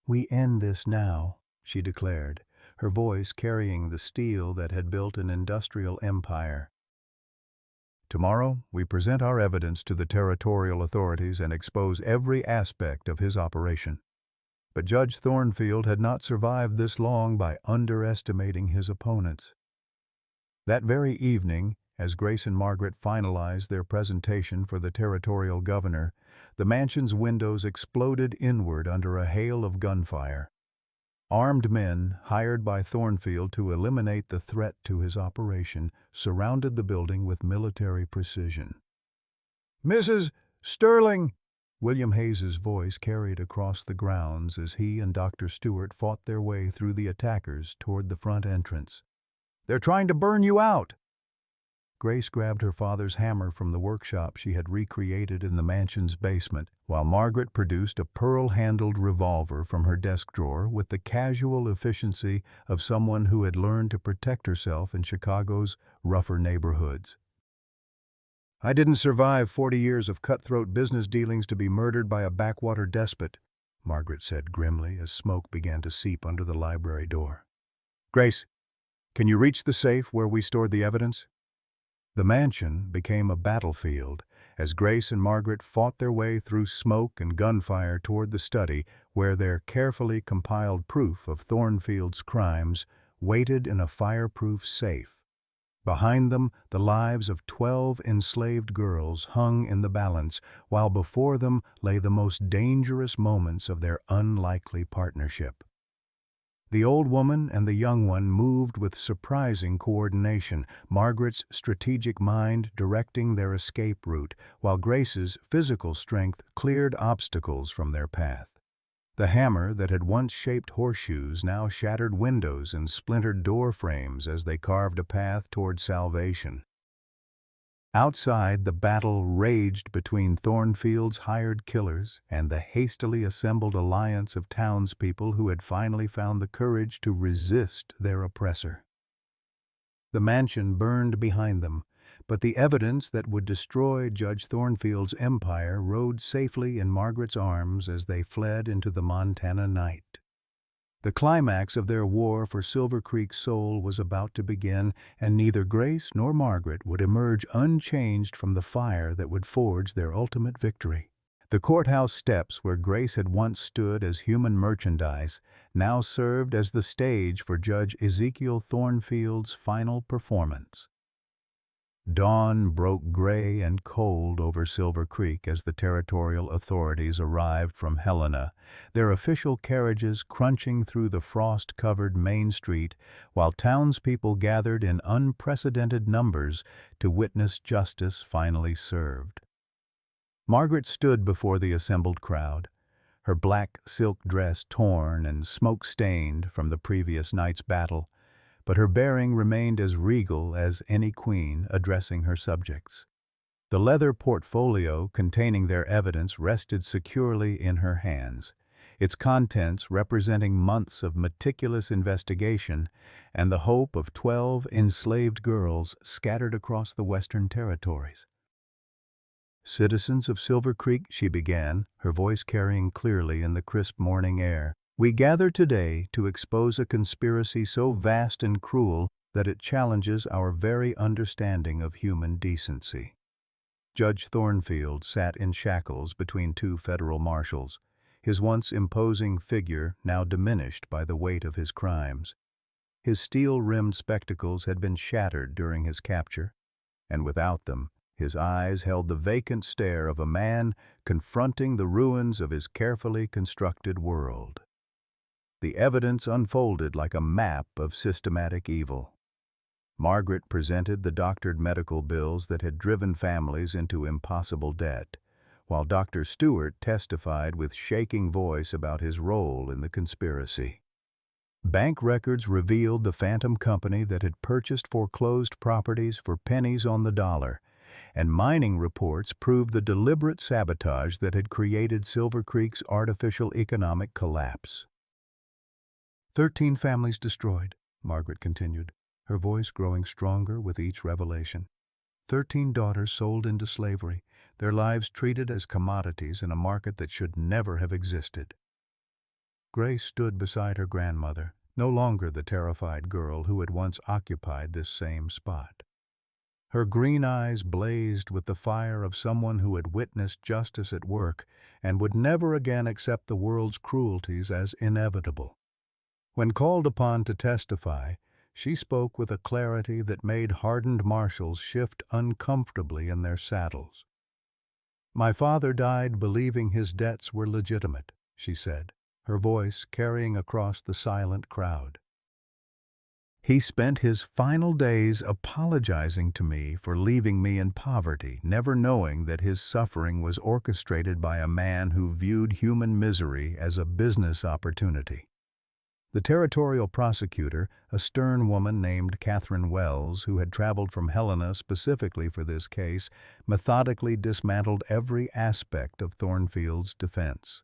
"We end this now," she declared, her voice carrying the steel that had built an industrial empire. "Tomorrow, we present our evidence to the territorial authorities and expose every aspect of his operation." But Judge Thornfield had not survived this long by underestimating his opponents. That very evening, as Grace and Margaret finalized their presentation for the territorial governor, the mansion's windows exploded inward under a hail of gunfire. Armed men, hired by Thornfield to eliminate the threat to his operation, surrounded the building with military precision. "Mrs. Sterling!" William Hayes's voice carried across the grounds as he and Dr. Stewart fought their way through the attackers toward the front entrance. "They're trying to burn you out!" Grace grabbed her father's hammer from the workshop she had recreated in the mansion's basement, while Margaret produced a pearl-handled revolver from her desk drawer with the casual efficiency of someone who had learned to protect herself in Chicago's rougher neighborhoods. "I didn't survive 40 years of cutthroat business dealings to be murdered by a backwater despot," Margaret said grimly as smoke began to seep under the library door. "Grace, can you reach the safe where we stored the evidence?" The mansion became a battlefield as Grace and Margaret fought their way through smoke and gunfire toward the study where their carefully compiled proof of Thornfield's crimes waited in a fireproof safe. Behind them, the lives of 12 enslaved girls hung in the balance, while before them lay the most dangerous moments of their unlikely partnership. The old woman and the young one moved with surprising coordination, Margaret's strategic mind directing their escape route, while Grace's physical strength cleared obstacles from their path. The hammer that had once shaped horseshoes now shattered windows and splintered door frames as they carved a path toward salvation. Outside, the battle raged between Thornfield's hired killers and the hastily assembled alliance of townspeople who had finally found the courage to resist their oppressor. The mansion burned behind them, but the evidence that would destroy Judge Thornfield's empire rode safely in Margaret's arms as they fled into the Montana night. The climax of their war for Silver Creek's soul was about to begin, and neither Grace nor Margaret would emerge unchanged from the fire that would forge their ultimate victory. The courthouse steps where Grace had once stood as human merchandise now served as the stage for Judge Ezekiel Thornfield's final performance. Dawn broke gray and cold over Silver Creek as the territorial authorities arrived from Helena, their official carriages crunching through the frost-covered Main Street, while townspeople gathered in unprecedented numbers to witness justice finally served. Margaret stood before the assembled crowd, her black silk dress torn and smoke-stained from the previous night's battle, but her bearing remained as regal as any queen addressing her subjects. The leather portfolio containing their evidence rested securely in her hands, its contents representing months of meticulous investigation and the hope of 12 enslaved girls scattered across the Western territories. "Citizens of Silver Creek," she began, her voice carrying clearly in the crisp morning air, "we gather today to expose a conspiracy so vast and cruel that it challenges our very understanding of human decency." Judge Thornfield sat in shackles between two federal marshals, his once imposing figure now diminished by the weight of his crimes. His steel-rimmed spectacles had been shattered during his capture, and without them, his eyes held the vacant stare of a man confronting the ruins of his carefully constructed world. The evidence unfolded like a map of systematic evil. Margaret presented the doctored medical bills that had driven families into impossible debt, while Dr. Stewart testified with shaking voice about his role in the conspiracy. Bank records revealed the phantom company that had purchased foreclosed properties for pennies on the dollar, and mining reports proved the deliberate sabotage that had created Silver Creek's artificial economic collapse. 13 families destroyed, Margaret continued, her voice growing stronger with each revelation. 13 daughters sold into slavery, their lives treated as commodities in a market that should never have existed. Grace stood beside her grandmother, no longer the terrified girl who had once occupied this same spot. Her green eyes blazed with the fire of someone who had witnessed justice at work and would never again accept the world's cruelties as inevitable. When called upon to testify, she spoke with a clarity that made hardened marshals shift uncomfortably in their saddles. "My father died believing his debts were legitimate," she said, her voice carrying across the silent crowd. "He spent his final days apologizing to me for leaving me in poverty, never knowing that his suffering was orchestrated by a man who viewed human misery as a business opportunity." The territorial prosecutor, a stern woman named Catherine Wells, who had traveled from Helena specifically for this case, methodically dismantled every aspect of Thornfield's defense.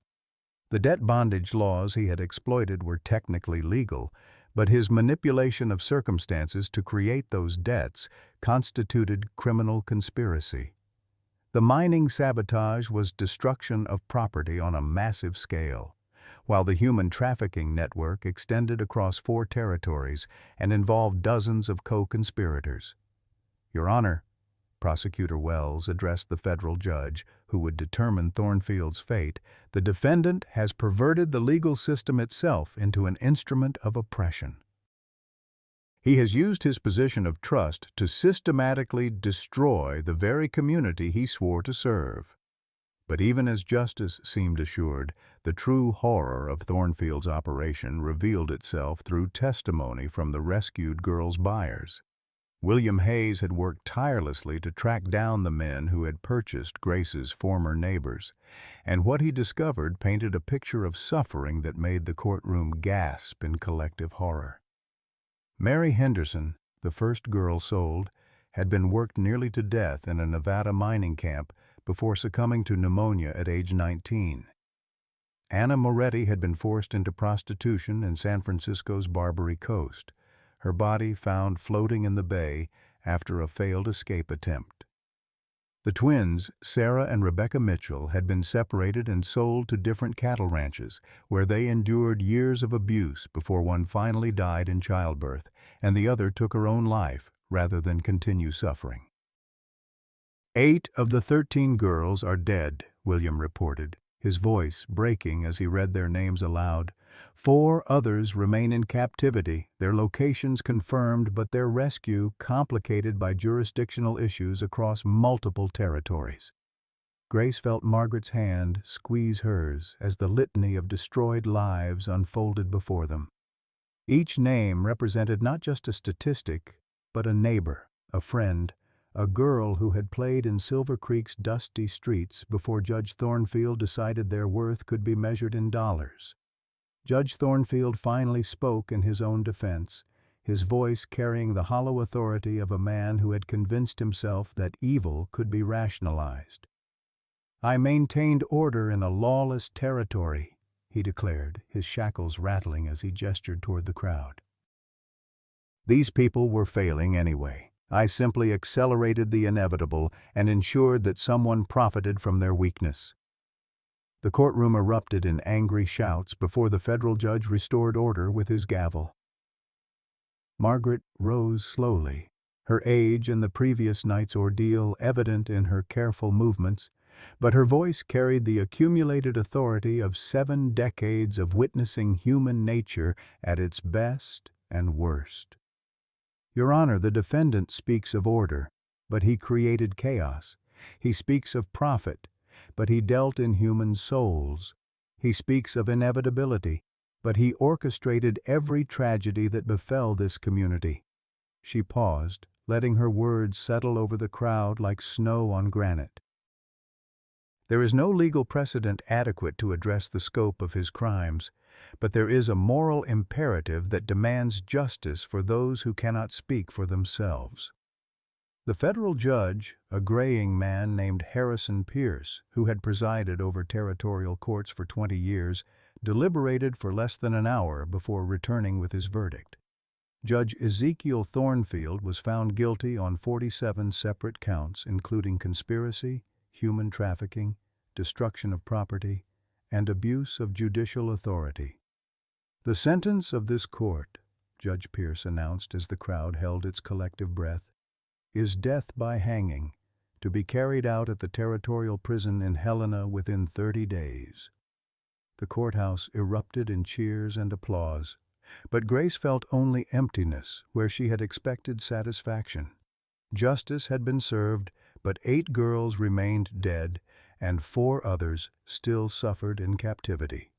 The debt bondage laws he had exploited were technically legal, but his manipulation of circumstances to create those debts constituted criminal conspiracy. The mining sabotage was destruction of property on a massive scale, while the human trafficking network extended across 4 territories and involved dozens of co-conspirators. "Your Honor," Prosecutor Wells addressed the federal judge who would determine Thornfield's fate, "the defendant has perverted the legal system itself into an instrument of oppression. He has used his position of trust to systematically destroy the very community he swore to serve." But even as justice seemed assured, the true horror of Thornfield's operation revealed itself through testimony from the rescued girls' buyers. William Hayes had worked tirelessly to track down the men who had purchased Grace's former neighbors, and what he discovered painted a picture of suffering that made the courtroom gasp in collective horror. Mary Henderson, the first girl sold, had been worked nearly to death in a Nevada mining camp before succumbing to pneumonia at age 19. Anna Moretti had been forced into prostitution in San Francisco's Barbary Coast, her body found floating in the bay after a failed escape attempt. The twins, Sarah and Rebecca Mitchell, had been separated and sold to different cattle ranches, where they endured years of abuse before one finally died in childbirth, and the other took her own life rather than continue suffering. 8 of the 13 girls are dead, William reported, his voice breaking as he read their names aloud. 4 others remain in captivity, their locations confirmed but their rescue complicated by jurisdictional issues across multiple territories. Grace felt Margaret's hand squeeze hers as the litany of destroyed lives unfolded before them. Each name represented not just a statistic, but a neighbor, a friend, a girl who had played in Silver Creek's dusty streets before Judge Thornfield decided their worth could be measured in dollars. Judge Thornfield finally spoke in his own defense, his voice carrying the hollow authority of a man who had convinced himself that evil could be rationalized. "I maintained order in a lawless territory," he declared, his shackles rattling as he gestured toward the crowd. "These people were failing anyway. I simply accelerated the inevitable and ensured that someone profited from their weakness." The courtroom erupted in angry shouts before the federal judge restored order with his gavel. Margaret rose slowly, her age and the previous night's ordeal evident in her careful movements, but her voice carried the accumulated authority of 7 decades of witnessing human nature at its best and worst. "Your Honor, the defendant speaks of order, but he created chaos. He speaks of profit, but he dealt in human souls. He speaks of inevitability, but he orchestrated every tragedy that befell this community." She paused, letting her words settle over the crowd like snow on granite. "There is no legal precedent adequate to address the scope of his crimes, but there is a moral imperative that demands justice for those who cannot speak for themselves." The federal judge, a graying man named Harrison Pierce, who had presided over territorial courts for 20 years, deliberated for less than an hour before returning with his verdict. Judge Ezekiel Thornfield was found guilty on 47 separate counts, including conspiracy, human trafficking, destruction of property, and abuse of judicial authority. "The sentence of this court," Judge Pierce announced as the crowd held its collective breath, "is death by hanging, to be carried out at the territorial prison in Helena within 30 days. The courthouse erupted in cheers and applause, but Grace felt only emptiness where she had expected satisfaction. Justice had been served, but 8 girls remained dead, and 4 others still suffered in captivity.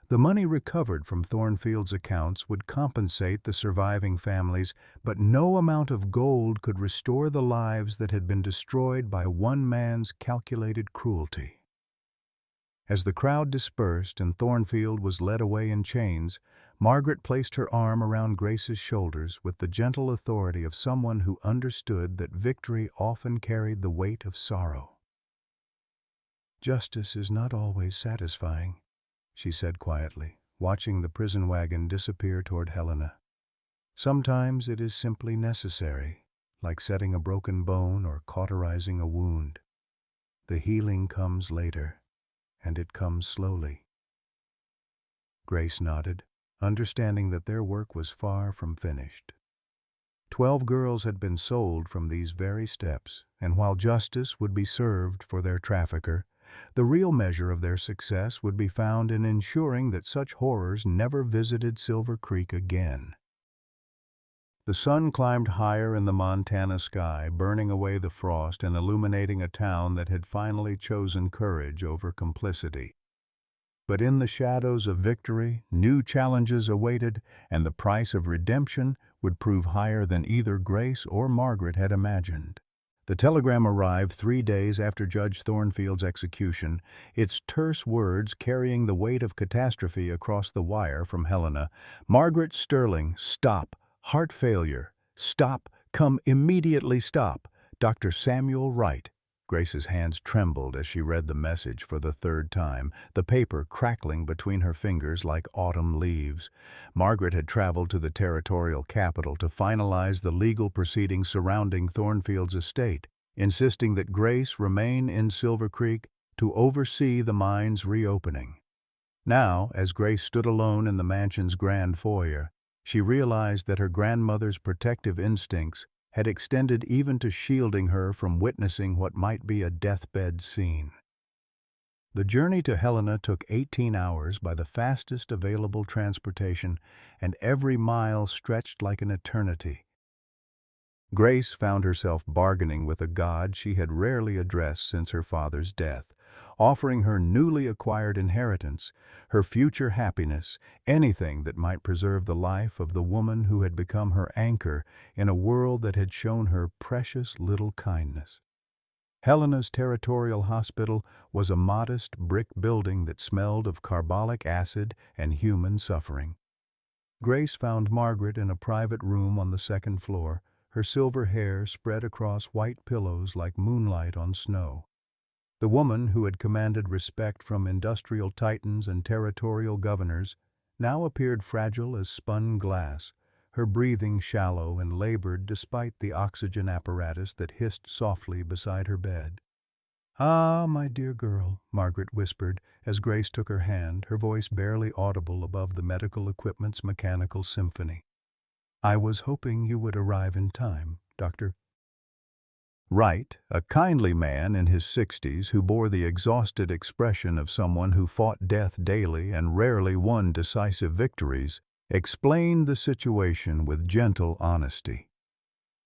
The money recovered from Thornfield's accounts would compensate the surviving families, but no amount of gold could restore the lives that had been destroyed by one man's calculated cruelty. As the crowd dispersed and Thornfield was led away in chains, Margaret placed her arm around Grace's shoulders with the gentle authority of someone who understood that victory often carried the weight of sorrow. "Justice is not always satisfying," she said quietly, watching the prison wagon disappear toward Helena. "Sometimes it is simply necessary, like setting a broken bone or cauterizing a wound. The healing comes later, and it comes slowly." Grace nodded, understanding that their work was far from finished. 12 girls had been sold from these very steps, and while justice would be served for their trafficker, the real measure of their success would be found in ensuring that such horrors never visited Silver Creek again. The sun climbed higher in the Montana sky, burning away the frost and illuminating a town that had finally chosen courage over complicity. But in the shadows of victory, new challenges awaited, and the price of redemption would prove higher than either Grace or Margaret had imagined. The telegram arrived 3 days after Judge Thornfield's execution, its terse words carrying the weight of catastrophe across the wire from Helena. "Margaret Sterling, stop. Heart failure. Stop. Come immediately stop. Dr. Samuel Wright." Grace's hands trembled as she read the message for the 3rd time, the paper crackling between her fingers like autumn leaves. Margaret had traveled to the territorial capital to finalize the legal proceedings surrounding Thornfield's estate, insisting that Grace remain in Silver Creek to oversee the mine's reopening. Now, as Grace stood alone in the mansion's grand foyer, she realized that her grandmother's protective instincts had extended even to shielding her from witnessing what might be a deathbed scene. The journey to Helena took 18 hours by the fastest available transportation, and every mile stretched like an eternity. Grace found herself bargaining with a God she had rarely addressed since her father's death, offering her newly acquired inheritance, her future happiness, anything that might preserve the life of the woman who had become her anchor in a world that had shown her precious little kindness. Helena's Territorial Hospital was a modest brick building that smelled of carbolic acid and human suffering. Grace found Margaret in a private room on the second floor, her silver hair spread across white pillows like moonlight on snow. The woman who had commanded respect from industrial titans and territorial governors now appeared fragile as spun glass, her breathing shallow and labored despite the oxygen apparatus that hissed softly beside her bed. "Ah, my dear girl," Margaret whispered as Grace took her hand, her voice barely audible above the medical equipment's mechanical symphony. "I was hoping you would arrive in time, Dr. Wright, a kindly man in his 60s who bore the exhausted expression of someone who fought death daily and rarely won decisive victories, explained the situation with gentle honesty.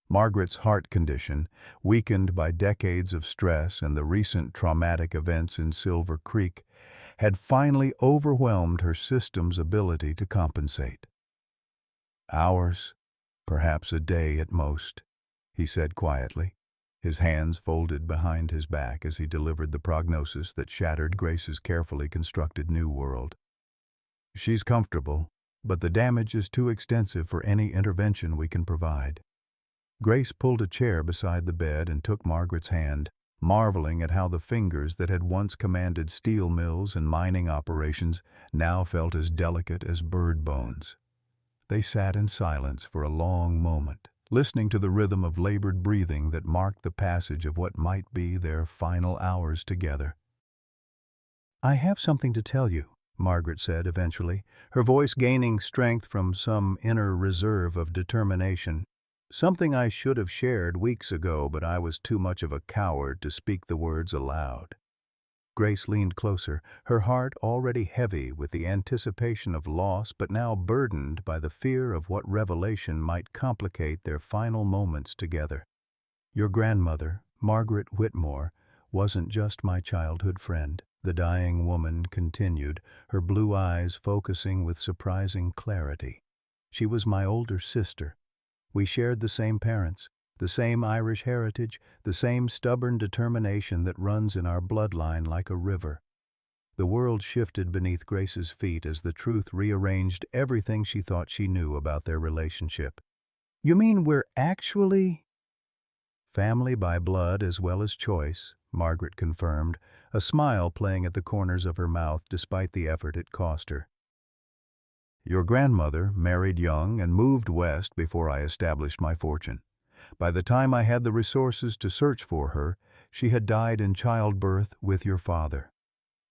Margaret's heart condition, weakened by decades of stress and the recent traumatic events in Silver Creek, had finally overwhelmed her system's ability to compensate. "Hours, perhaps a day at most," he said quietly, his hands folded behind his back as he delivered the prognosis that shattered Grace's carefully constructed new world. "She's comfortable, but the damage is too extensive for any intervention we can provide." Grace pulled a chair beside the bed and took Margaret's hand, marveling at how the fingers that had once commanded steel mills and mining operations now felt as delicate as bird bones. They sat in silence for a long moment, listening to the rhythm of labored breathing that marked the passage of what might be their final hours together. "I have something to tell you," Margaret said eventually, her voice gaining strength from some inner reserve of determination. "Something I should have shared weeks ago, but I was too much of a coward to speak the words aloud." Grace leaned closer, her heart already heavy with the anticipation of loss but now burdened by the fear of what revelation might complicate their final moments together. "Your grandmother, Margaret Whitmore, wasn't just my childhood friend," the dying woman continued, her blue eyes focusing with surprising clarity. "She was my older sister. We shared the same parents, the same Irish heritage, the same stubborn determination that runs in our bloodline like a river." The world shifted beneath Grace's feet as the truth rearranged everything she thought she knew about their relationship. "You mean we're actually—" "Family by blood as well as choice," Margaret confirmed, a smile playing at the corners of her mouth despite the effort it cost her. "Your grandmother married young and moved west before I established my fortune. By the time I had the resources to search for her, she had died in childbirth with your father.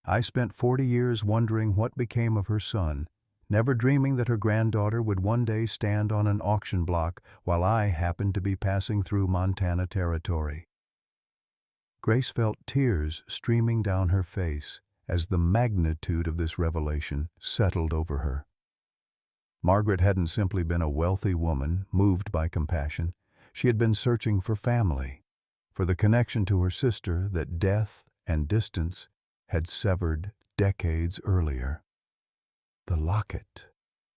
I spent 40 years wondering what became of her son, never dreaming that her granddaughter would one day stand on an auction block while I happened to be passing through Montana territory." Grace felt tears streaming down her face as the magnitude of this revelation settled over her. Margaret hadn't simply been a wealthy woman moved by compassion. She had been searching for family, for the connection to her sister that death and distance had severed decades earlier. "The locket,"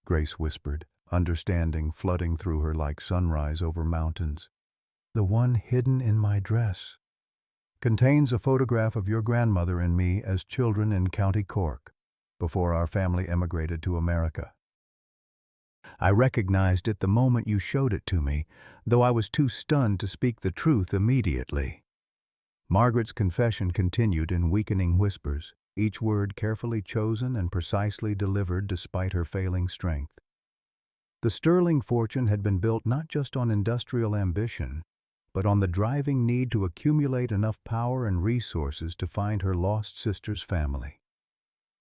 Grace whispered, understanding flooding through her like sunrise over mountains. "The one hidden in my dress. Contains a photograph of your grandmother and me as children in County Cork, before our family emigrated to America. I recognized it the moment you showed it to me, though I was too stunned to speak the truth immediately." Margaret's confession continued in weakening whispers, each word carefully chosen and precisely delivered despite her failing strength. The sterling fortune had been built not just on industrial ambition, but on the driving need to accumulate enough power and resources to find her lost sister's family.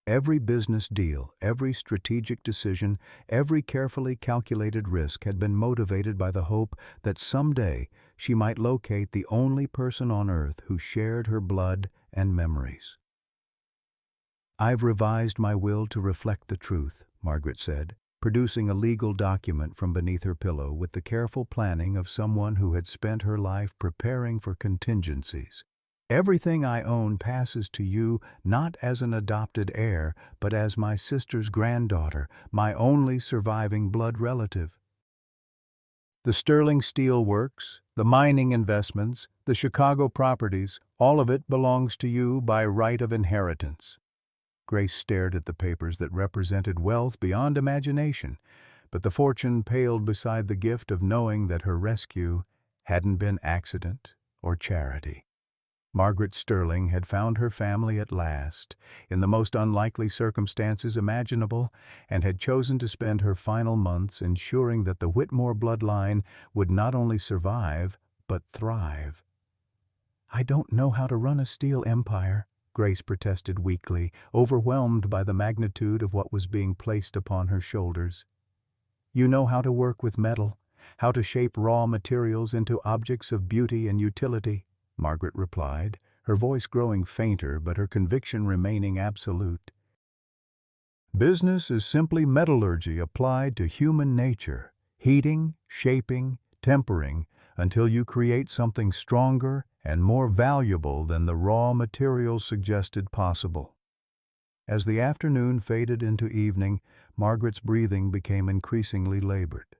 Every business deal, every strategic decision, every carefully calculated risk had been motivated by the hope that someday she might locate the only person on earth who shared her blood and memories. "I've revised my will to reflect the truth," Margaret said, producing a legal document from beneath her pillow with the careful planning of someone who had spent her life preparing for contingencies. Everything I own passes to you not as an adopted heir, but as my sister's granddaughter, my only surviving blood relative. The Sterling Steel Works, the mining investments, the Chicago properties, all of it belongs to you by right of inheritance. Grace stared at the papers that represented wealth beyond imagination, but the fortune paled beside the gift of knowing that her rescue hadn't been accident or charity. Margaret Sterling had found her family at last, in the most unlikely circumstances imaginable, and had chosen to spend her final months ensuring that the Whitmore bloodline would not only survive, but thrive. "I don't know how to run a steel empire," Grace protested weakly, overwhelmed by the magnitude of what was being placed upon her shoulders. "You know how to work with metal, how to shape raw materials into objects of beauty and utility," Margaret replied, her voice growing fainter but her conviction remaining absolute. "Business is simply metallurgy applied to human nature, heating, shaping, tempering, until you create something stronger and more valuable than the raw materials suggested possible." As the afternoon faded into evening, Margaret's breathing became increasingly labored.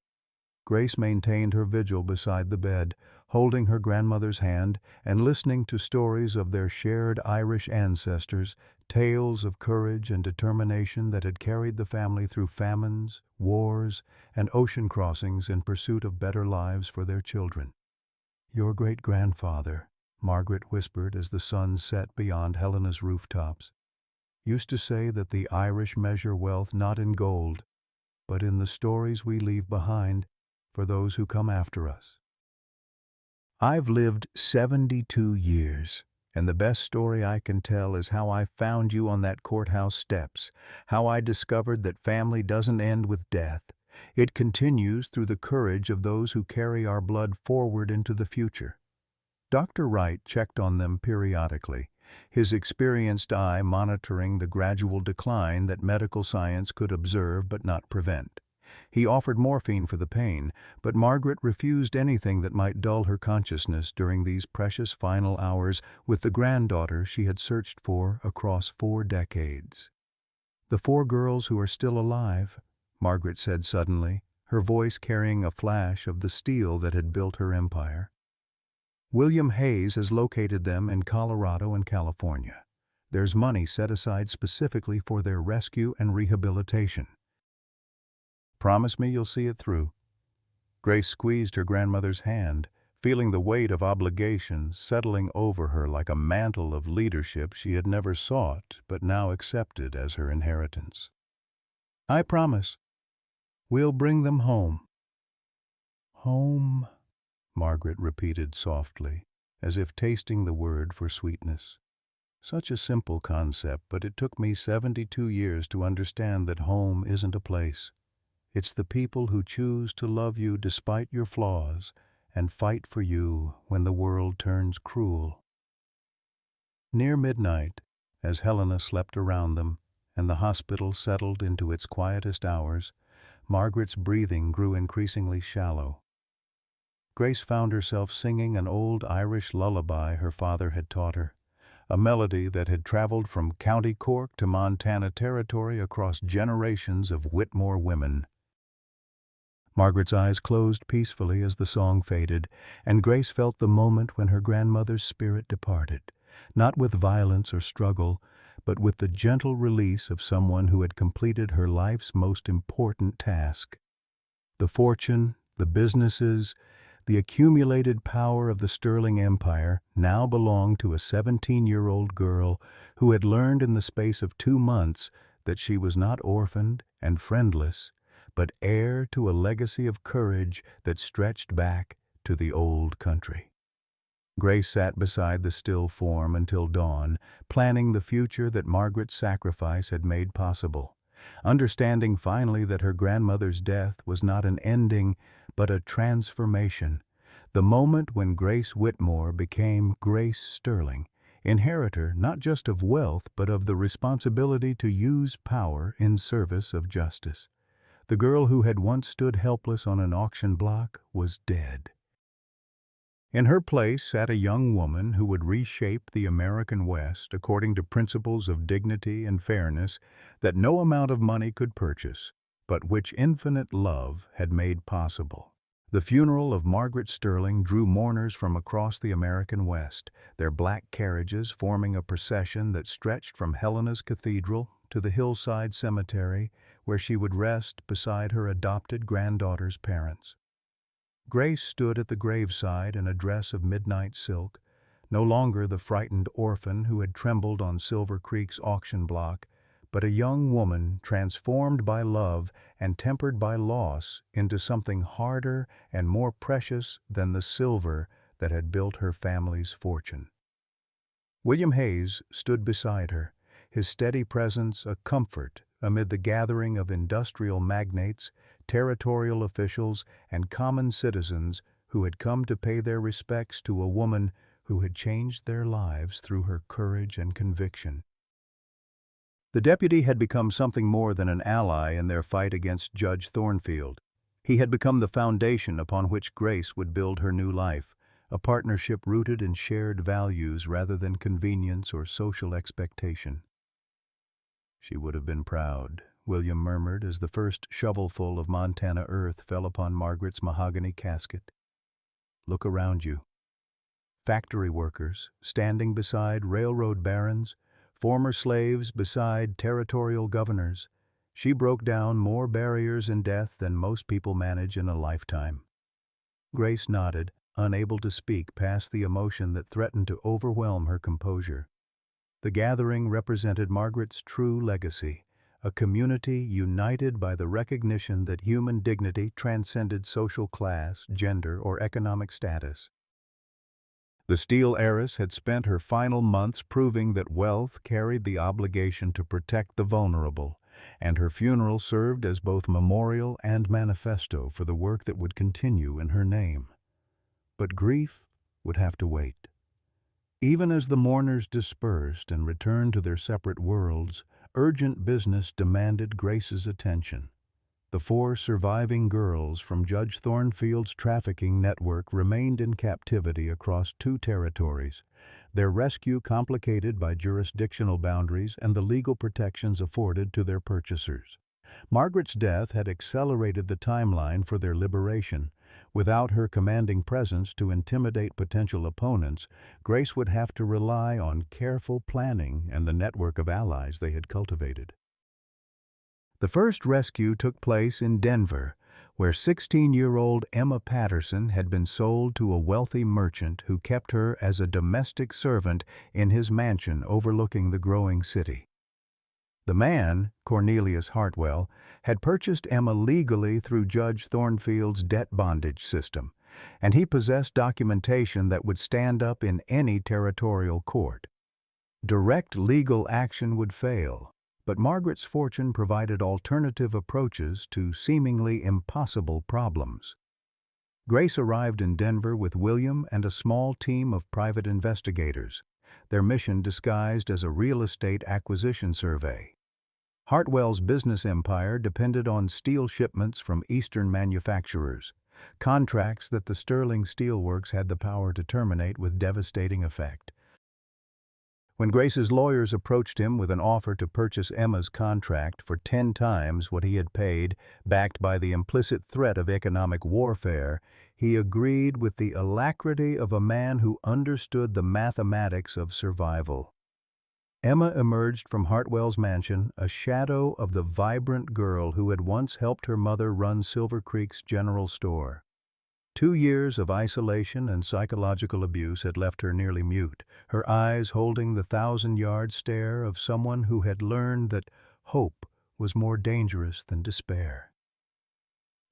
Grace maintained her vigil beside the bed, holding her grandmother's hand and listening to stories of their shared Irish ancestors, tales of courage and determination that had carried the family through famines, wars, and ocean crossings in pursuit of better lives for their children. "Your great-grandfather," Margaret whispered as the sun set beyond Helena's rooftops, "used to say that the Irish measure wealth not in gold, but in the stories we leave behind for those who come after us." I've lived 72 years, and the best story I can tell is how I found you on that courthouse steps, how I discovered that family doesn't end with death. It continues through the courage of those who carry our blood forward into the future. Dr. Wright checked on them periodically, his experienced eye monitoring the gradual decline that medical science could observe but not prevent. He offered morphine for the pain, but Margaret refused anything that might dull her consciousness during these precious final hours with the granddaughter she had searched for across 4 decades. "The 4 girls who are still alive," Margaret said suddenly, her voice carrying a flash of the steel that had built her empire. "William Hayes has located them in Colorado and California. There's money set aside specifically for their rescue and rehabilitation. Promise me you'll see it through." Grace squeezed her grandmother's hand, feeling the weight of obligation settling over her like a mantle of leadership she had never sought but now accepted as her inheritance. "I promise. We'll bring them home." "Home," Margaret repeated softly, as if tasting the word for sweetness. Such a simple concept, but it took me 72 years to understand that home isn't a place. It's the people who choose to love you despite your flaws and fight for you when the world turns cruel. Near midnight, as Helena slept around them and the hospital settled into its quietest hours, Margaret's breathing grew increasingly shallow. Grace found herself singing an old Irish lullaby her father had taught her, a melody that had traveled from County Cork to Montana Territory across generations of Whitmore women. Margaret's eyes closed peacefully as the song faded, and Grace felt the moment when her grandmother's spirit departed, not with violence or struggle, but with the gentle release of someone who had completed her life's most important task. The fortune, the businesses, the accumulated power of the Sterling Empire now belonged to a 17-year-old girl who had learned in the space of 2 months that she was not orphaned and friendless, but heir to a legacy of courage that stretched back to the old country. Grace sat beside the still form until dawn, planning the future that Margaret's sacrifice had made possible, understanding finally that her grandmother's death was not an ending, but a transformation, the moment when Grace Whitmore became Grace Sterling, inheritor not just of wealth but of the responsibility to use power in service of justice. The girl who had once stood helpless on an auction block was dead. In her place sat a young woman who would reshape the American West according to principles of dignity and fairness that no amount of money could purchase, but which infinite love had made possible. The funeral of Margaret Sterling drew mourners from across the American West, their black carriages forming a procession that stretched from Helena's Cathedral to the hillside cemetery where she would rest beside her adopted granddaughter's parents. Grace stood at the graveside in a dress of midnight silk, no longer the frightened orphan who had trembled on Silver Creek's auction block, but a young woman transformed by love and tempered by loss into something harder and more precious than the silver that had built her family's fortune. William Hayes stood beside her, his steady presence a comfort amid the gathering of industrial magnates, territorial officials, and common citizens who had come to pay their respects to a woman who had changed their lives through her courage and conviction. The deputy had become something more than an ally in their fight against Judge Thornfield. He had become the foundation upon which Grace would build her new life, a partnership rooted in shared values rather than convenience or social expectation. She would have been proud, William murmured as the first shovelful of Montana earth fell upon Margaret's mahogany casket. Look around you. Factory workers standing beside railroad barons, former slaves beside territorial governors. She broke down more barriers in death than most people manage in a lifetime. Grace nodded, unable to speak past the emotion that threatened to overwhelm her composure. The gathering represented Margaret's true legacy, a community united by the recognition that human dignity transcended social class, gender, or economic status. The steel heiress had spent her final months proving that wealth carried the obligation to protect the vulnerable, and her funeral served as both memorial and manifesto for the work that would continue in her name. But grief would have to wait. Even as the mourners dispersed and returned to their separate worlds, urgent business demanded Grace's attention. The 4 surviving girls from Judge Thornfield's trafficking network remained in captivity across 2 territories, their rescue complicated by jurisdictional boundaries and the legal protections afforded to their purchasers. Margaret's death had accelerated the timeline for their liberation. Without her commanding presence to intimidate potential opponents, Grace would have to rely on careful planning and the network of allies they had cultivated. The first rescue took place in Denver, where 16-year-old Emma Patterson had been sold to a wealthy merchant who kept her as a domestic servant in his mansion overlooking the growing city. The man, Cornelius Hartwell, had purchased Emma legally through Judge Thornfield's debt bondage system, and he possessed documentation that would stand up in any territorial court. Direct legal action would fail, but Margaret's fortune provided alternative approaches to seemingly impossible problems. Grace arrived in Denver with William and a small team of private investigators, their mission disguised as a real estate acquisition survey. Hartwell's business empire depended on steel shipments from Eastern manufacturers, contracts that the Sterling Steel Works had the power to terminate with devastating effect. When Grace's lawyers approached him with an offer to purchase Emma's contract for 10 times what he had paid, backed by the implicit threat of economic warfare, he agreed with the alacrity of a man who understood the mathematics of survival. Emma emerged from Hartwell's mansion, a shadow of the vibrant girl who had once helped her mother run Silver Creek's general store. 2 years of isolation and psychological abuse had left her nearly mute, her eyes holding the 1,000-yard stare of someone who had learned that hope was more dangerous than despair.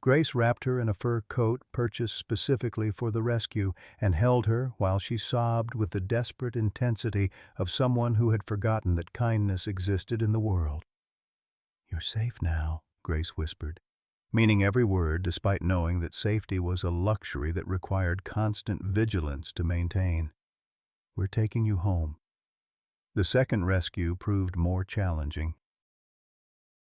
Grace wrapped her in a fur coat purchased specifically for the rescue and held her while she sobbed with the desperate intensity of someone who had forgotten that kindness existed in the world. "You're safe now," Grace whispered, meaning every word despite knowing that safety was a luxury that required constant vigilance to maintain. "We're taking you home." The second rescue proved more challenging.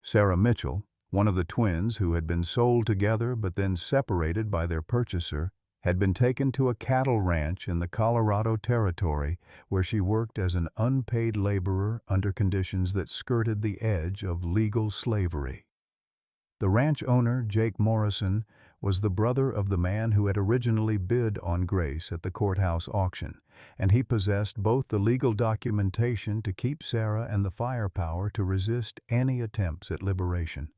Sarah Mitchell, One of the twins, who had been sold together but then separated by their purchaser, had been taken to a cattle ranch in the Colorado Territory where she worked as an unpaid laborer under conditions that skirted the edge of legal slavery. The ranch owner, Jake Morrison, was the brother of the man who had originally bid on Grace at the courthouse auction, and he possessed both the legal documentation to keep Sarah and the firepower to resist any attempts at liberation.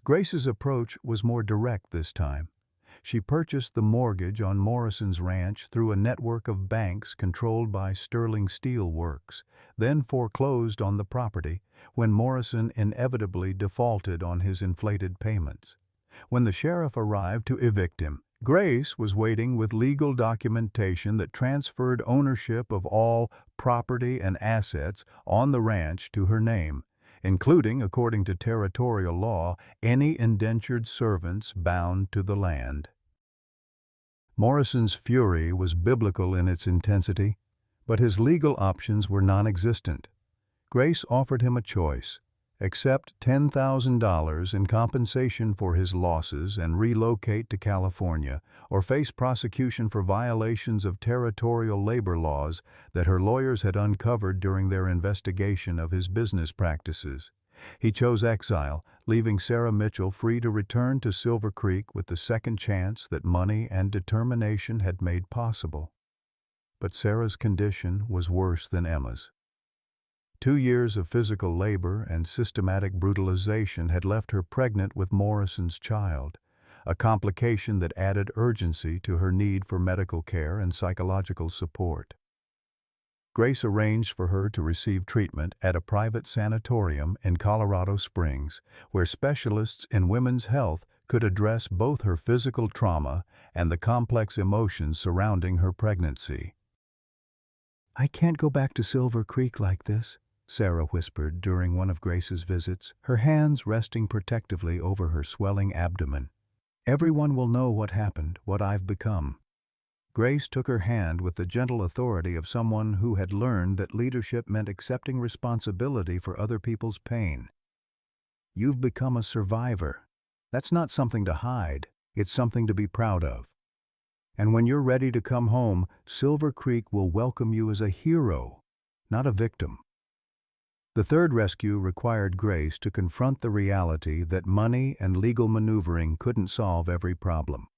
Grace's approach was more direct this time. She purchased the mortgage on Morrison's ranch through a network of banks controlled by Sterling Steel Works, then foreclosed on the property when Morrison inevitably defaulted on his inflated payments. When the sheriff arrived to evict him, Grace was waiting with legal documentation that transferred ownership of all property and assets on the ranch to her name, including, according to territorial law, any indentured servants bound to the land. Morrison's fury was biblical in its intensity, but his legal options were non-existent. Grace offered him a choice: accept $10,000 in compensation for his losses and relocate to California, or face prosecution for violations of territorial labor laws that her lawyers had uncovered during their investigation of his business practices. He chose exile, leaving Sarah Mitchell free to return to Silver Creek with the second chance that money and determination had made possible. But Sarah's condition was worse than Emma's. 2 years of physical labor and systematic brutalization had left her pregnant with Morrison's child, a complication that added urgency to her need for medical care and psychological support. Grace arranged for her to receive treatment at a private sanatorium in Colorado Springs, where specialists in women's health could address both her physical trauma and the complex emotions surrounding her pregnancy. "I can't go back to Silver Creek like this," Sarah whispered during one of Grace's visits, her hands resting protectively over her swelling abdomen. "Everyone will know what happened, what I've become." Grace took her hand with the gentle authority of someone who had learned that leadership meant accepting responsibility for other people's pain. "You've become a survivor. That's not something to hide, it's something to be proud of. And when you're ready to come home, Silver Creek will welcome you as a hero, not a victim." The third rescue required Grace to confront the reality that money and legal maneuvering couldn't solve every problem.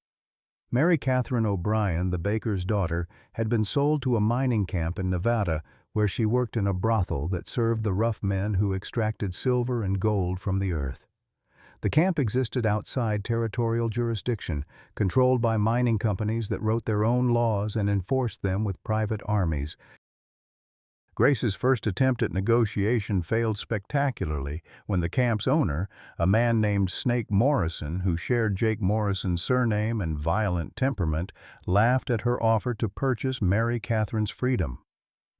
Mary Catherine O'Brien, the baker's daughter, had been sold to a mining camp in Nevada where she worked in a brothel that served the rough men who extracted silver and gold from the earth. The camp existed outside territorial jurisdiction, controlled by mining companies that wrote their own laws and enforced them with private armies. Grace's first attempt at negotiation failed spectacularly when the camp's owner, a man named Snake Morrison, who shared Jake Morrison's surname and violent temperament, laughed at her offer to purchase Mary Catherine's freedom.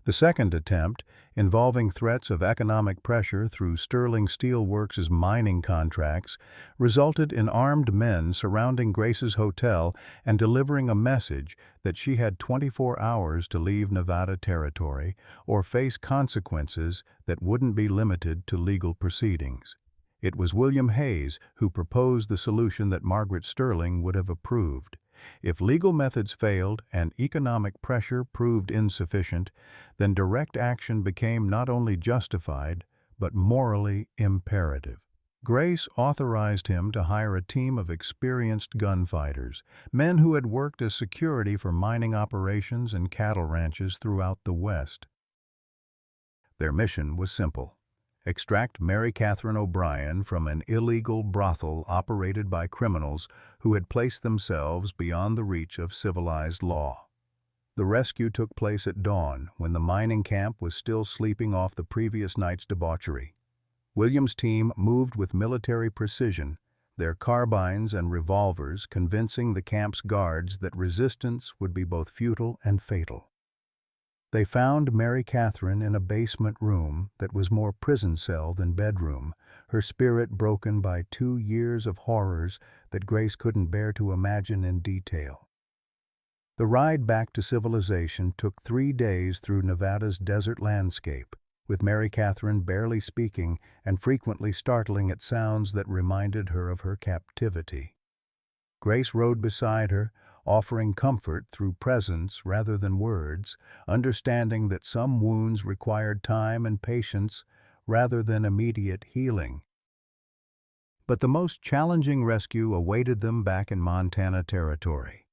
The second attempt, involving threats of economic pressure through Sterling Steel Works' mining contracts, resulted in armed men surrounding Grace's hotel and delivering a message that she had 24 hours to leave Nevada Territory or face consequences that wouldn't be limited to legal proceedings. It was William Hayes who proposed the solution that Margaret Sterling would have approved. If legal methods failed and economic pressure proved insufficient, then direct action became not only justified, but morally imperative. Grace authorized him to hire a team of experienced gunfighters, men who had worked as security for mining operations and cattle ranches throughout the West. Their mission was simple: extract Mary Catherine O'Brien from an illegal brothel operated by criminals who had placed themselves beyond the reach of civilized law. The rescue took place at dawn, when the mining camp was still sleeping off the previous night's debauchery. William's team moved with military precision, their carbines and revolvers convincing the camp's guards that resistance would be both futile and fatal. They found Mary Catherine in a basement room that was more prison cell than bedroom, her spirit broken by 2 years of horrors that Grace couldn't bear to imagine in detail. The ride back to civilization took 3 days through Nevada's desert landscape, with Mary Catherine barely speaking and frequently startling at sounds that reminded her of her captivity. Grace rode beside her, offering comfort through presence rather than words, understanding that some wounds required time and patience rather than immediate healing. But the most challenging rescue awaited them back in Montana Territory.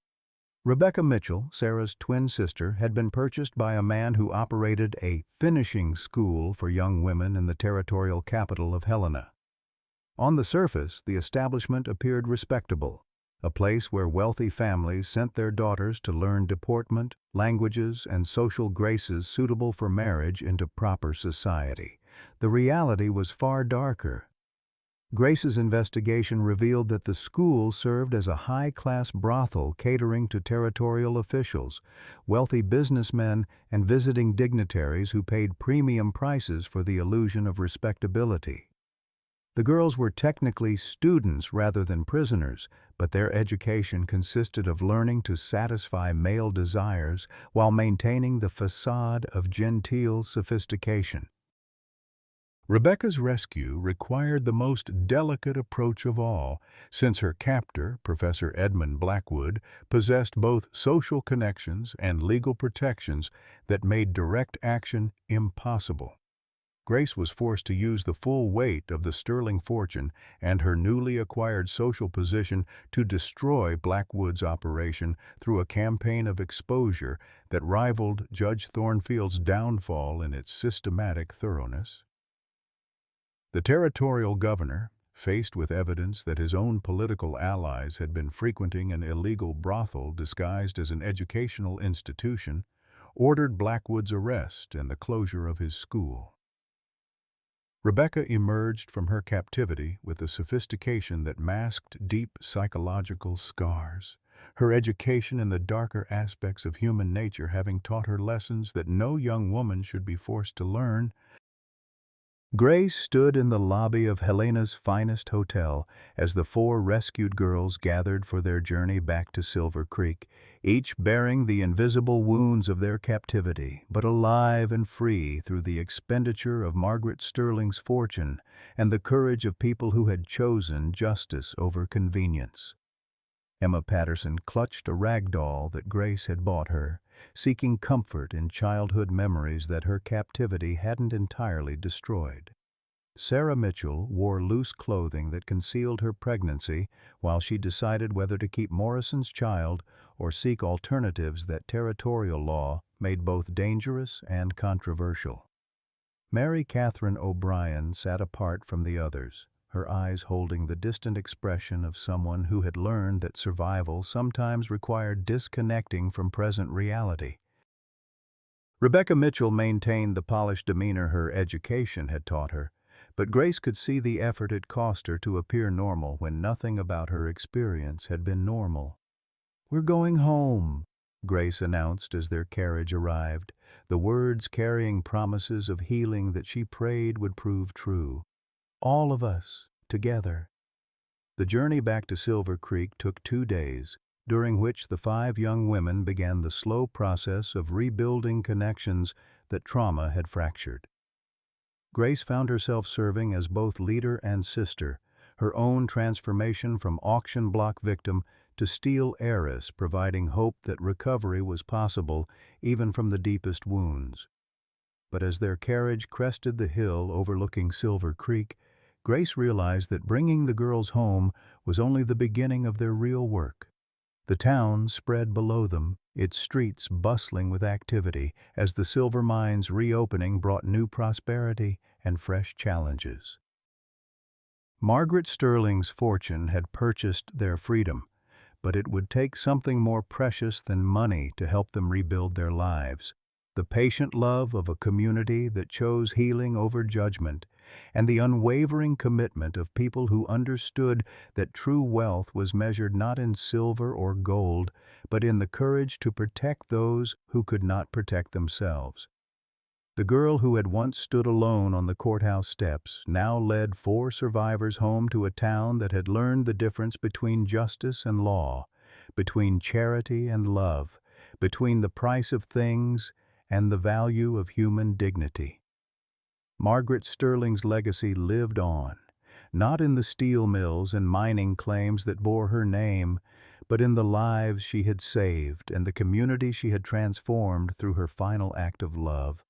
Rebecca Mitchell, Sarah's twin sister, had been purchased by a man who operated a finishing school for young women in the territorial capital of Helena. On the surface, the establishment appeared respectable, a place where wealthy families sent their daughters to learn deportment, languages, and social graces suitable for marriage into proper society. The reality was far darker. Grace's investigation revealed that the school served as a high-class brothel catering to territorial officials, wealthy businessmen, and visiting dignitaries who paid premium prices for the illusion of respectability. The girls were technically students rather than prisoners, but their education consisted of learning to satisfy male desires while maintaining the facade of genteel sophistication. Rebecca's rescue required the most delicate approach of all, since her captor, Professor Edmund Blackwood, possessed both social connections and legal protections that made direct action impossible. Grace was forced to use the full weight of the sterling fortune and her newly acquired social position to destroy Blackwood's operation through a campaign of exposure that rivaled Judge Thornfield's downfall in its systematic thoroughness. The territorial governor, faced with evidence that his own political allies had been frequenting an illegal brothel disguised as an educational institution, ordered Blackwood's arrest and the closure of his school. Rebecca emerged from her captivity with a sophistication that masked deep psychological scars, her education in the darker aspects of human nature having taught her lessons that no young woman should be forced to learn. Grace stood in the lobby of Helena's finest hotel as the four rescued girls gathered for their journey back to Silver Creek, each bearing the invisible wounds of their captivity, but alive and free through the expenditure of Margaret Sterling's fortune and the courage of people who had chosen justice over convenience. Emma Patterson clutched a rag doll that Grace had bought her, seeking comfort in childhood memories that her captivity hadn't entirely destroyed. Sarah Mitchell wore loose clothing that concealed her pregnancy while she decided whether to keep Morrison's child or seek alternatives that territorial law made both dangerous and controversial. Mary Catherine O'Brien sat apart from the others, her eyes holding the distant expression of someone who had learned that survival sometimes required disconnecting from present reality. Rebecca Mitchell maintained the polished demeanor her education had taught her, but Grace could see the effort it cost her to appear normal when nothing about her experience had been normal. "We're going home," Grace announced as their carriage arrived, the words carrying promises of healing that she prayed would prove true. "All of us, together." The journey back to Silver Creek took 2 days, during which the 5 young women began the slow process of rebuilding connections that trauma had fractured. Grace found herself serving as both leader and sister, her own transformation from auction block victim to steel heiress providing hope that recovery was possible even from the deepest wounds. But as their carriage crested the hill overlooking Silver Creek, Grace realized that bringing the girls home was only the beginning of their real work. The town spread below them, its streets bustling with activity as the silver mines reopening brought new prosperity and fresh challenges. Margaret Sterling's fortune had purchased their freedom, but it would take something more precious than money to help them rebuild their lives. The patient love of a community that chose healing over judgment, and the unwavering commitment of people who understood that true wealth was measured not in silver or gold, but in the courage to protect those who could not protect themselves. The girl who had once stood alone on the courthouse steps now led 4 survivors home to a town that had learned the difference between justice and law, between charity and love, between the price of things and the value of human dignity. Margaret Sterling's legacy lived on, not in the steel mills and mining claims that bore her name, but in the lives she had saved and the community she had transformed through her final act of love.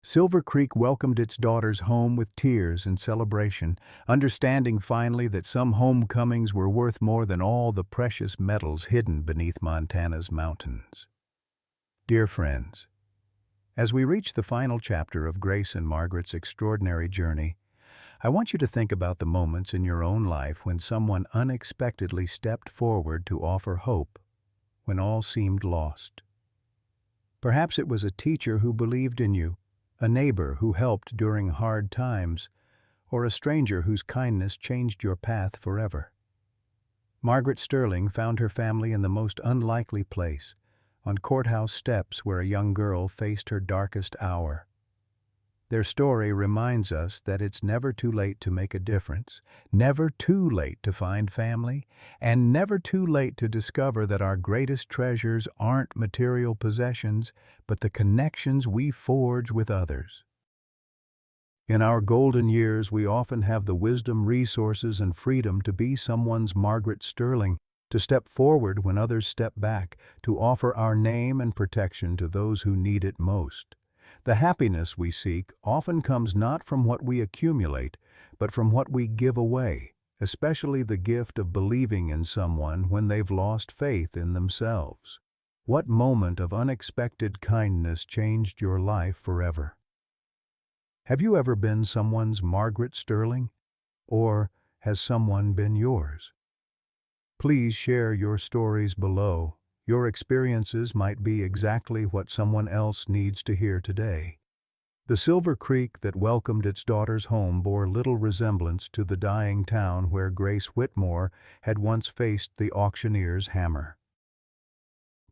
Silver Creek welcomed its daughters home with tears and celebration, understanding finally that some homecomings were worth more than all the precious metals hidden beneath Montana's mountains. Dear friends, as we reach the final chapter of Grace and Margaret's extraordinary journey, I want you to think about the moments in your own life when someone unexpectedly stepped forward to offer hope when all seemed lost. Perhaps it was a teacher who believed in you, a neighbor who helped during hard times, or a stranger whose kindness changed your path forever. Margaret Sterling found her family in the most unlikely place, on courthouse steps where a young girl faced her darkest hour. Their story reminds us that it's never too late to make a difference, never too late to find family, and never too late to discover that our greatest treasures aren't material possessions, but the connections we forge with others. In our golden years, we often have the wisdom, resources, and freedom to be someone's Margaret Sterling, to step forward when others step back, to offer our name and protection to those who need it most. The happiness we seek often comes not from what we accumulate, but from what we give away, especially the gift of believing in someone when they've lost faith in themselves. What moment of unexpected kindness changed your life forever? Have you ever been someone's Margaret Sterling? Or has someone been yours? Please share your stories below. Your experiences might be exactly what someone else needs to hear today. The Silver Creek that welcomed its daughters home bore little resemblance to the dying town where Grace Whitmore had once faced the auctioneer's hammer.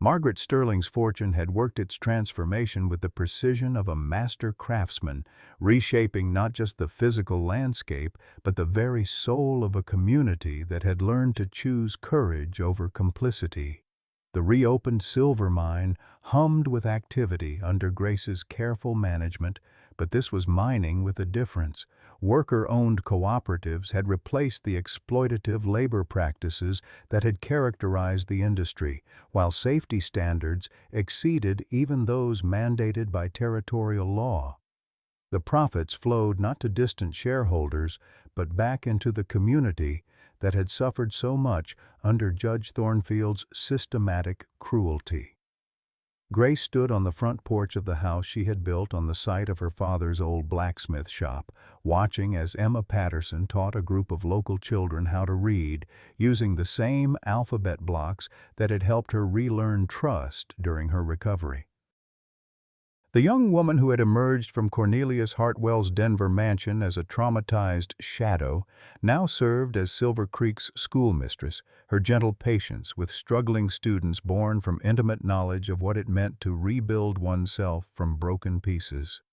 Margaret Sterling's fortune had worked its transformation with the precision of a master craftsman, reshaping not just the physical landscape, but the very soul of a community that had learned to choose courage over complicity. The reopened silver mine hummed with activity under Grace's careful management, but this was mining with a difference. Worker-owned cooperatives had replaced the exploitative labor practices that had characterized the industry, while safety standards exceeded even those mandated by territorial law. The profits flowed not to distant shareholders, but back into the community that had suffered so much under Judge Thornfield's systematic cruelty. Grace stood on the front porch of the house she had built on the site of her father's old blacksmith shop, watching as Emma Patterson taught a group of local children how to read, using the same alphabet blocks that had helped her relearn trust during her recovery. The young woman who had emerged from Cornelius Hartwell's Denver mansion as a traumatized shadow now served as Silver Creek's schoolmistress, her gentle patience with struggling students born from intimate knowledge of what it meant to rebuild oneself from broken pieces.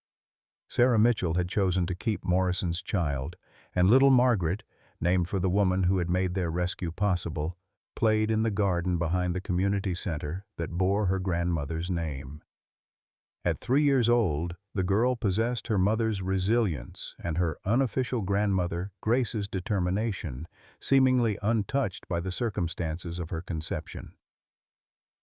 Sarah Mitchell had chosen to keep Morrison's child, and little Margaret, named for the woman who had made their rescue possible, played in the garden behind the community center that bore her grandmother's name. At 3 years old, the girl possessed her mother's resilience and her unofficial grandmother, Grace's determination, seemingly untouched by the circumstances of her conception.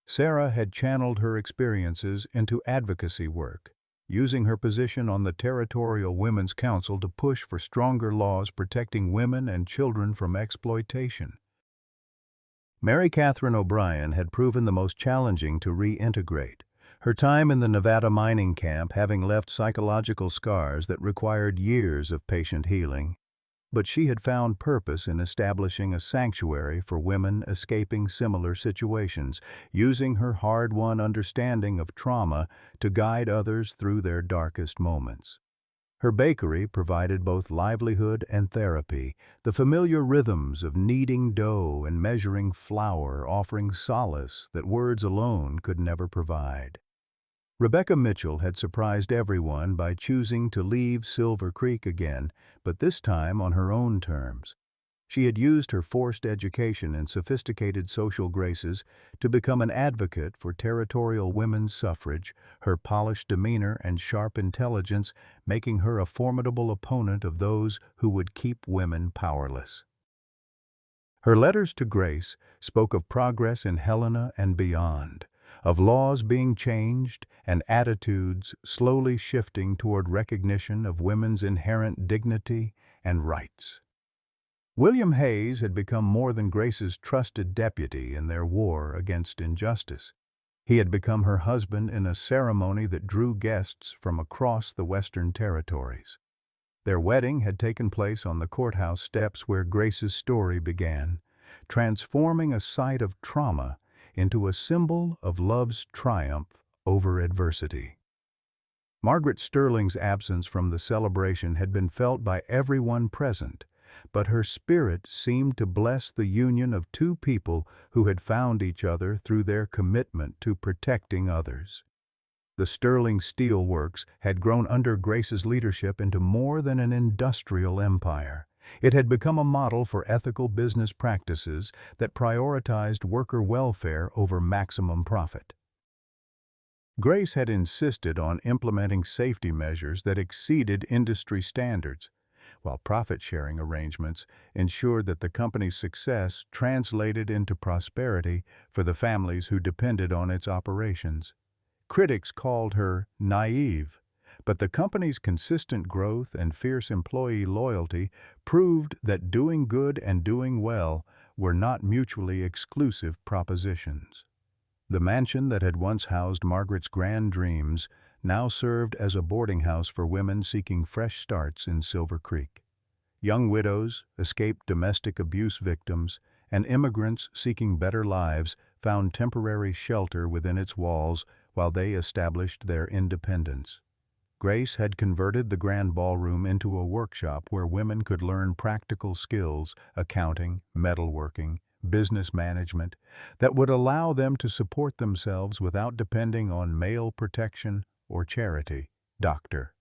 Sarah had channeled her experiences into advocacy work, using her position on the Territorial Women's Council to push for stronger laws protecting women and children from exploitation. Mary Catherine O'Brien had proven the most challenging to reintegrate, her time in the Nevada mining camp having left psychological scars that required years of patient healing. But she had found purpose in establishing a sanctuary for women escaping similar situations, using her hard-won understanding of trauma to guide others through their darkest moments. Her bakery provided both livelihood and therapy, the familiar rhythms of kneading dough and measuring flour offering solace that words alone could never provide. Rebecca Mitchell had surprised everyone by choosing to leave Silver Creek again, but this time on her own terms. She had used her forced education and sophisticated social graces to become an advocate for territorial women's suffrage, her polished demeanor and sharp intelligence making her a formidable opponent of those who would keep women powerless. Her letters to Grace spoke of progress in Helena and beyond, of laws being changed and attitudes slowly shifting toward recognition of women's inherent dignity and rights. William Hayes had become more than Grace's trusted deputy in their war against injustice. He had become her husband in a ceremony that drew guests from across the Western territories. Their wedding had taken place on the courthouse steps where Grace's story began, transforming a site of trauma into a symbol of love's triumph over adversity. Margaret Sterling's absence from the celebration had been felt by everyone present, but her spirit seemed to bless the union of two people who had found each other through their commitment to protecting others. The Sterling Steel Works had grown under Grace's leadership into more than an industrial empire. It had become a model for ethical business practices that prioritized worker welfare over maximum profit. Grace had insisted on implementing safety measures that exceeded industry standards, while profit-sharing arrangements ensured that the company's success translated into prosperity for the families who depended on its operations. Critics called her naive, but the company's consistent growth and fierce employee loyalty proved that doing good and doing well were not mutually exclusive propositions. The mansion that had once housed Margaret's grand dreams now served as a boarding house for women seeking fresh starts in Silver Creek. Young widows, escaped domestic abuse victims, and immigrants seeking better lives found temporary shelter within its walls while they established their independence. Grace had converted the grand ballroom into a workshop where women could learn practical skills, accounting, metalworking, business management, that would allow them to support themselves without depending on male protection or charity. Dr.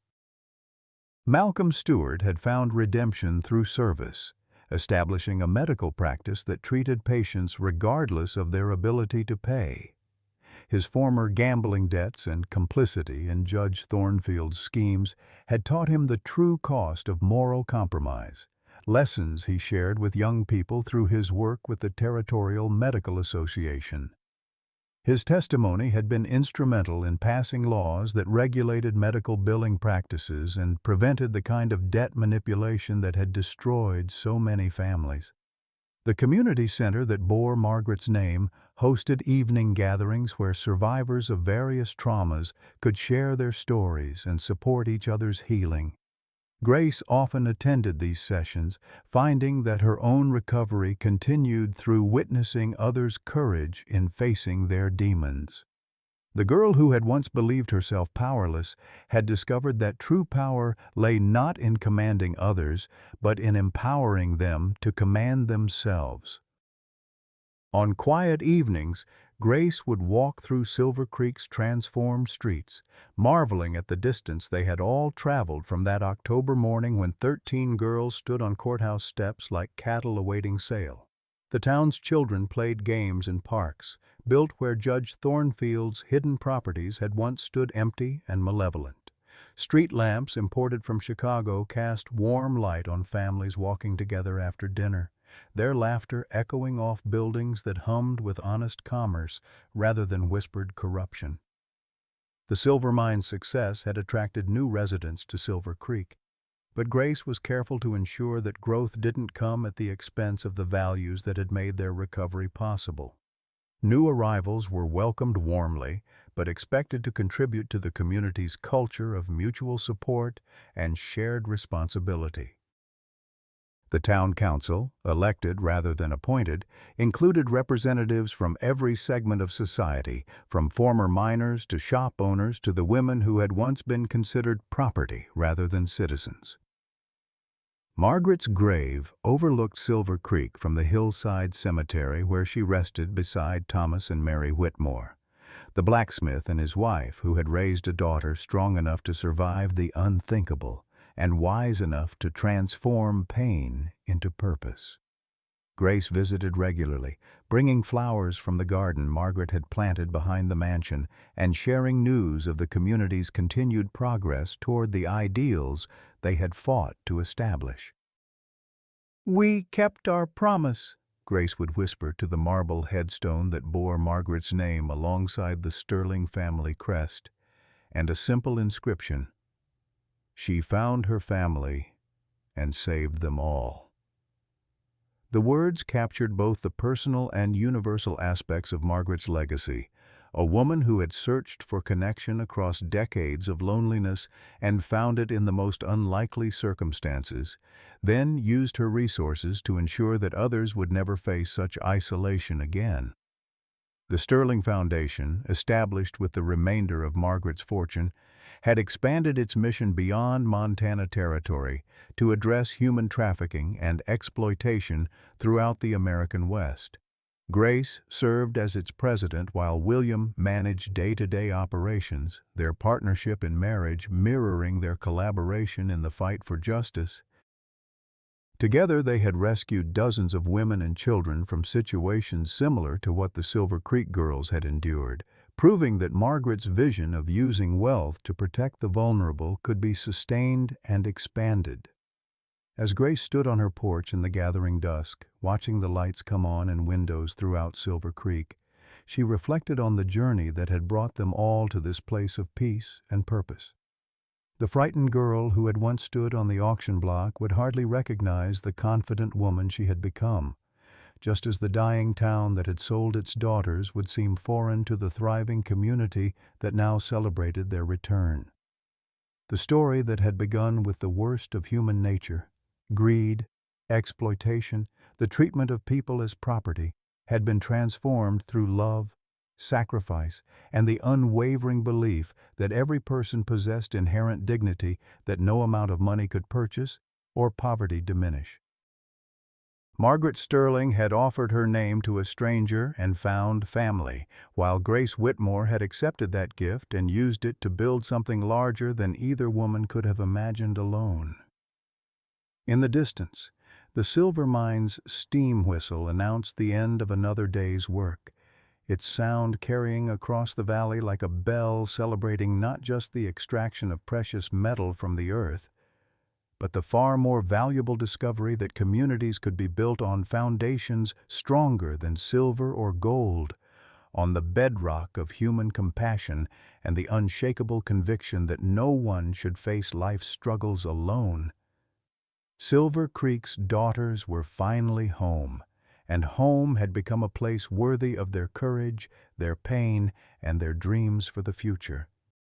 Malcolm Stewart had found redemption through service, establishing a medical practice that treated patients regardless of their ability to pay. His former gambling debts and complicity in Judge Thornfield's schemes had taught him the true cost of moral compromise, lessons he shared with young people through his work with the Territorial Medical Association. His testimony had been instrumental in passing laws that regulated medical billing practices and prevented the kind of debt manipulation that had destroyed so many families. The community center that bore Margaret's name hosted evening gatherings where survivors of various traumas could share their stories and support each other's healing. Grace often attended these sessions, finding that her own recovery continued through witnessing others' courage in facing their demons. The girl who had once believed herself powerless had discovered that true power lay not in commanding others, but in empowering them to command themselves. On quiet evenings, Grace would walk through Silver Creek's transformed streets, marveling at the distance they had all traveled from that October morning when 13 girls stood on courthouse steps like cattle awaiting sale. The town's children played games in parks, built where Judge Thornfield's hidden properties had once stood empty and malevolent. Street lamps imported from Chicago cast warm light on families walking together after dinner, their laughter echoing off buildings that hummed with honest commerce rather than whispered corruption. The silver mine's success had attracted new residents to Silver Creek, but Grace was careful to ensure that growth didn't come at the expense of the values that had made their recovery possible. New arrivals were welcomed warmly, but expected to contribute to the community's culture of mutual support and shared responsibility. The town council, elected rather than appointed, included representatives from every segment of society, from former miners to shop owners to the women who had once been considered property rather than citizens. Margaret's grave overlooked Silver Creek from the hillside cemetery where she rested beside Thomas and Mary Whitmore, the blacksmith and his wife who had raised a daughter strong enough to survive the unthinkable and wise enough to transform pain into purpose. Grace visited regularly, bringing flowers from the garden Margaret had planted behind the mansion and sharing news of the community's continued progress toward the ideals they had fought to establish. "We kept our promise," Grace would whisper to the marble headstone that bore Margaret's name alongside the Sterling family crest, and a simple inscription: "She found her family and saved them all." The words captured both the personal and universal aspects of Margaret's legacy, a woman who had searched for connection across decades of loneliness and found it in the most unlikely circumstances, then used her resources to ensure that others would never face such isolation again. The Sterling Foundation, established with the remainder of Margaret's fortune, had expanded its mission beyond Montana Territory to address human trafficking and exploitation throughout the American West. Grace served as its president while William managed day-to-day operations, their partnership in marriage mirroring their collaboration in the fight for justice. Together they had rescued dozens of women and children from situations similar to what the Silver Creek girls had endured, proving that Margaret's vision of using wealth to protect the vulnerable could be sustained and expanded. As Grace stood on her porch in the gathering dusk, watching the lights come on in windows throughout Silver Creek, she reflected on the journey that had brought them all to this place of peace and purpose. The frightened girl who had once stood on the auction block would hardly recognize the confident woman she had become, just as the dying town that had sold its daughters would seem foreign to the thriving community that now celebrated their return. The story that had begun with the worst of human nature, greed, exploitation, the treatment of people as property, had been transformed through love, sacrifice, and the unwavering belief that every person possessed inherent dignity that no amount of money could purchase or poverty diminish. Margaret Sterling had offered her name to a stranger and found family, while Grace Whitmore had accepted that gift and used it to build something larger than either woman could have imagined alone. In the distance, the silver mine's steam whistle announced the end of another day's work, its sound carrying across the valley like a bell celebrating not just the extraction of precious metal from the earth, but the far more valuable discovery that communities could be built on foundations stronger than silver or gold, on the bedrock of human compassion and the unshakable conviction that no one should face life's struggles alone. Silver Creek's daughters were finally home, and home had become a place worthy of their courage, their pain, and their dreams for the future.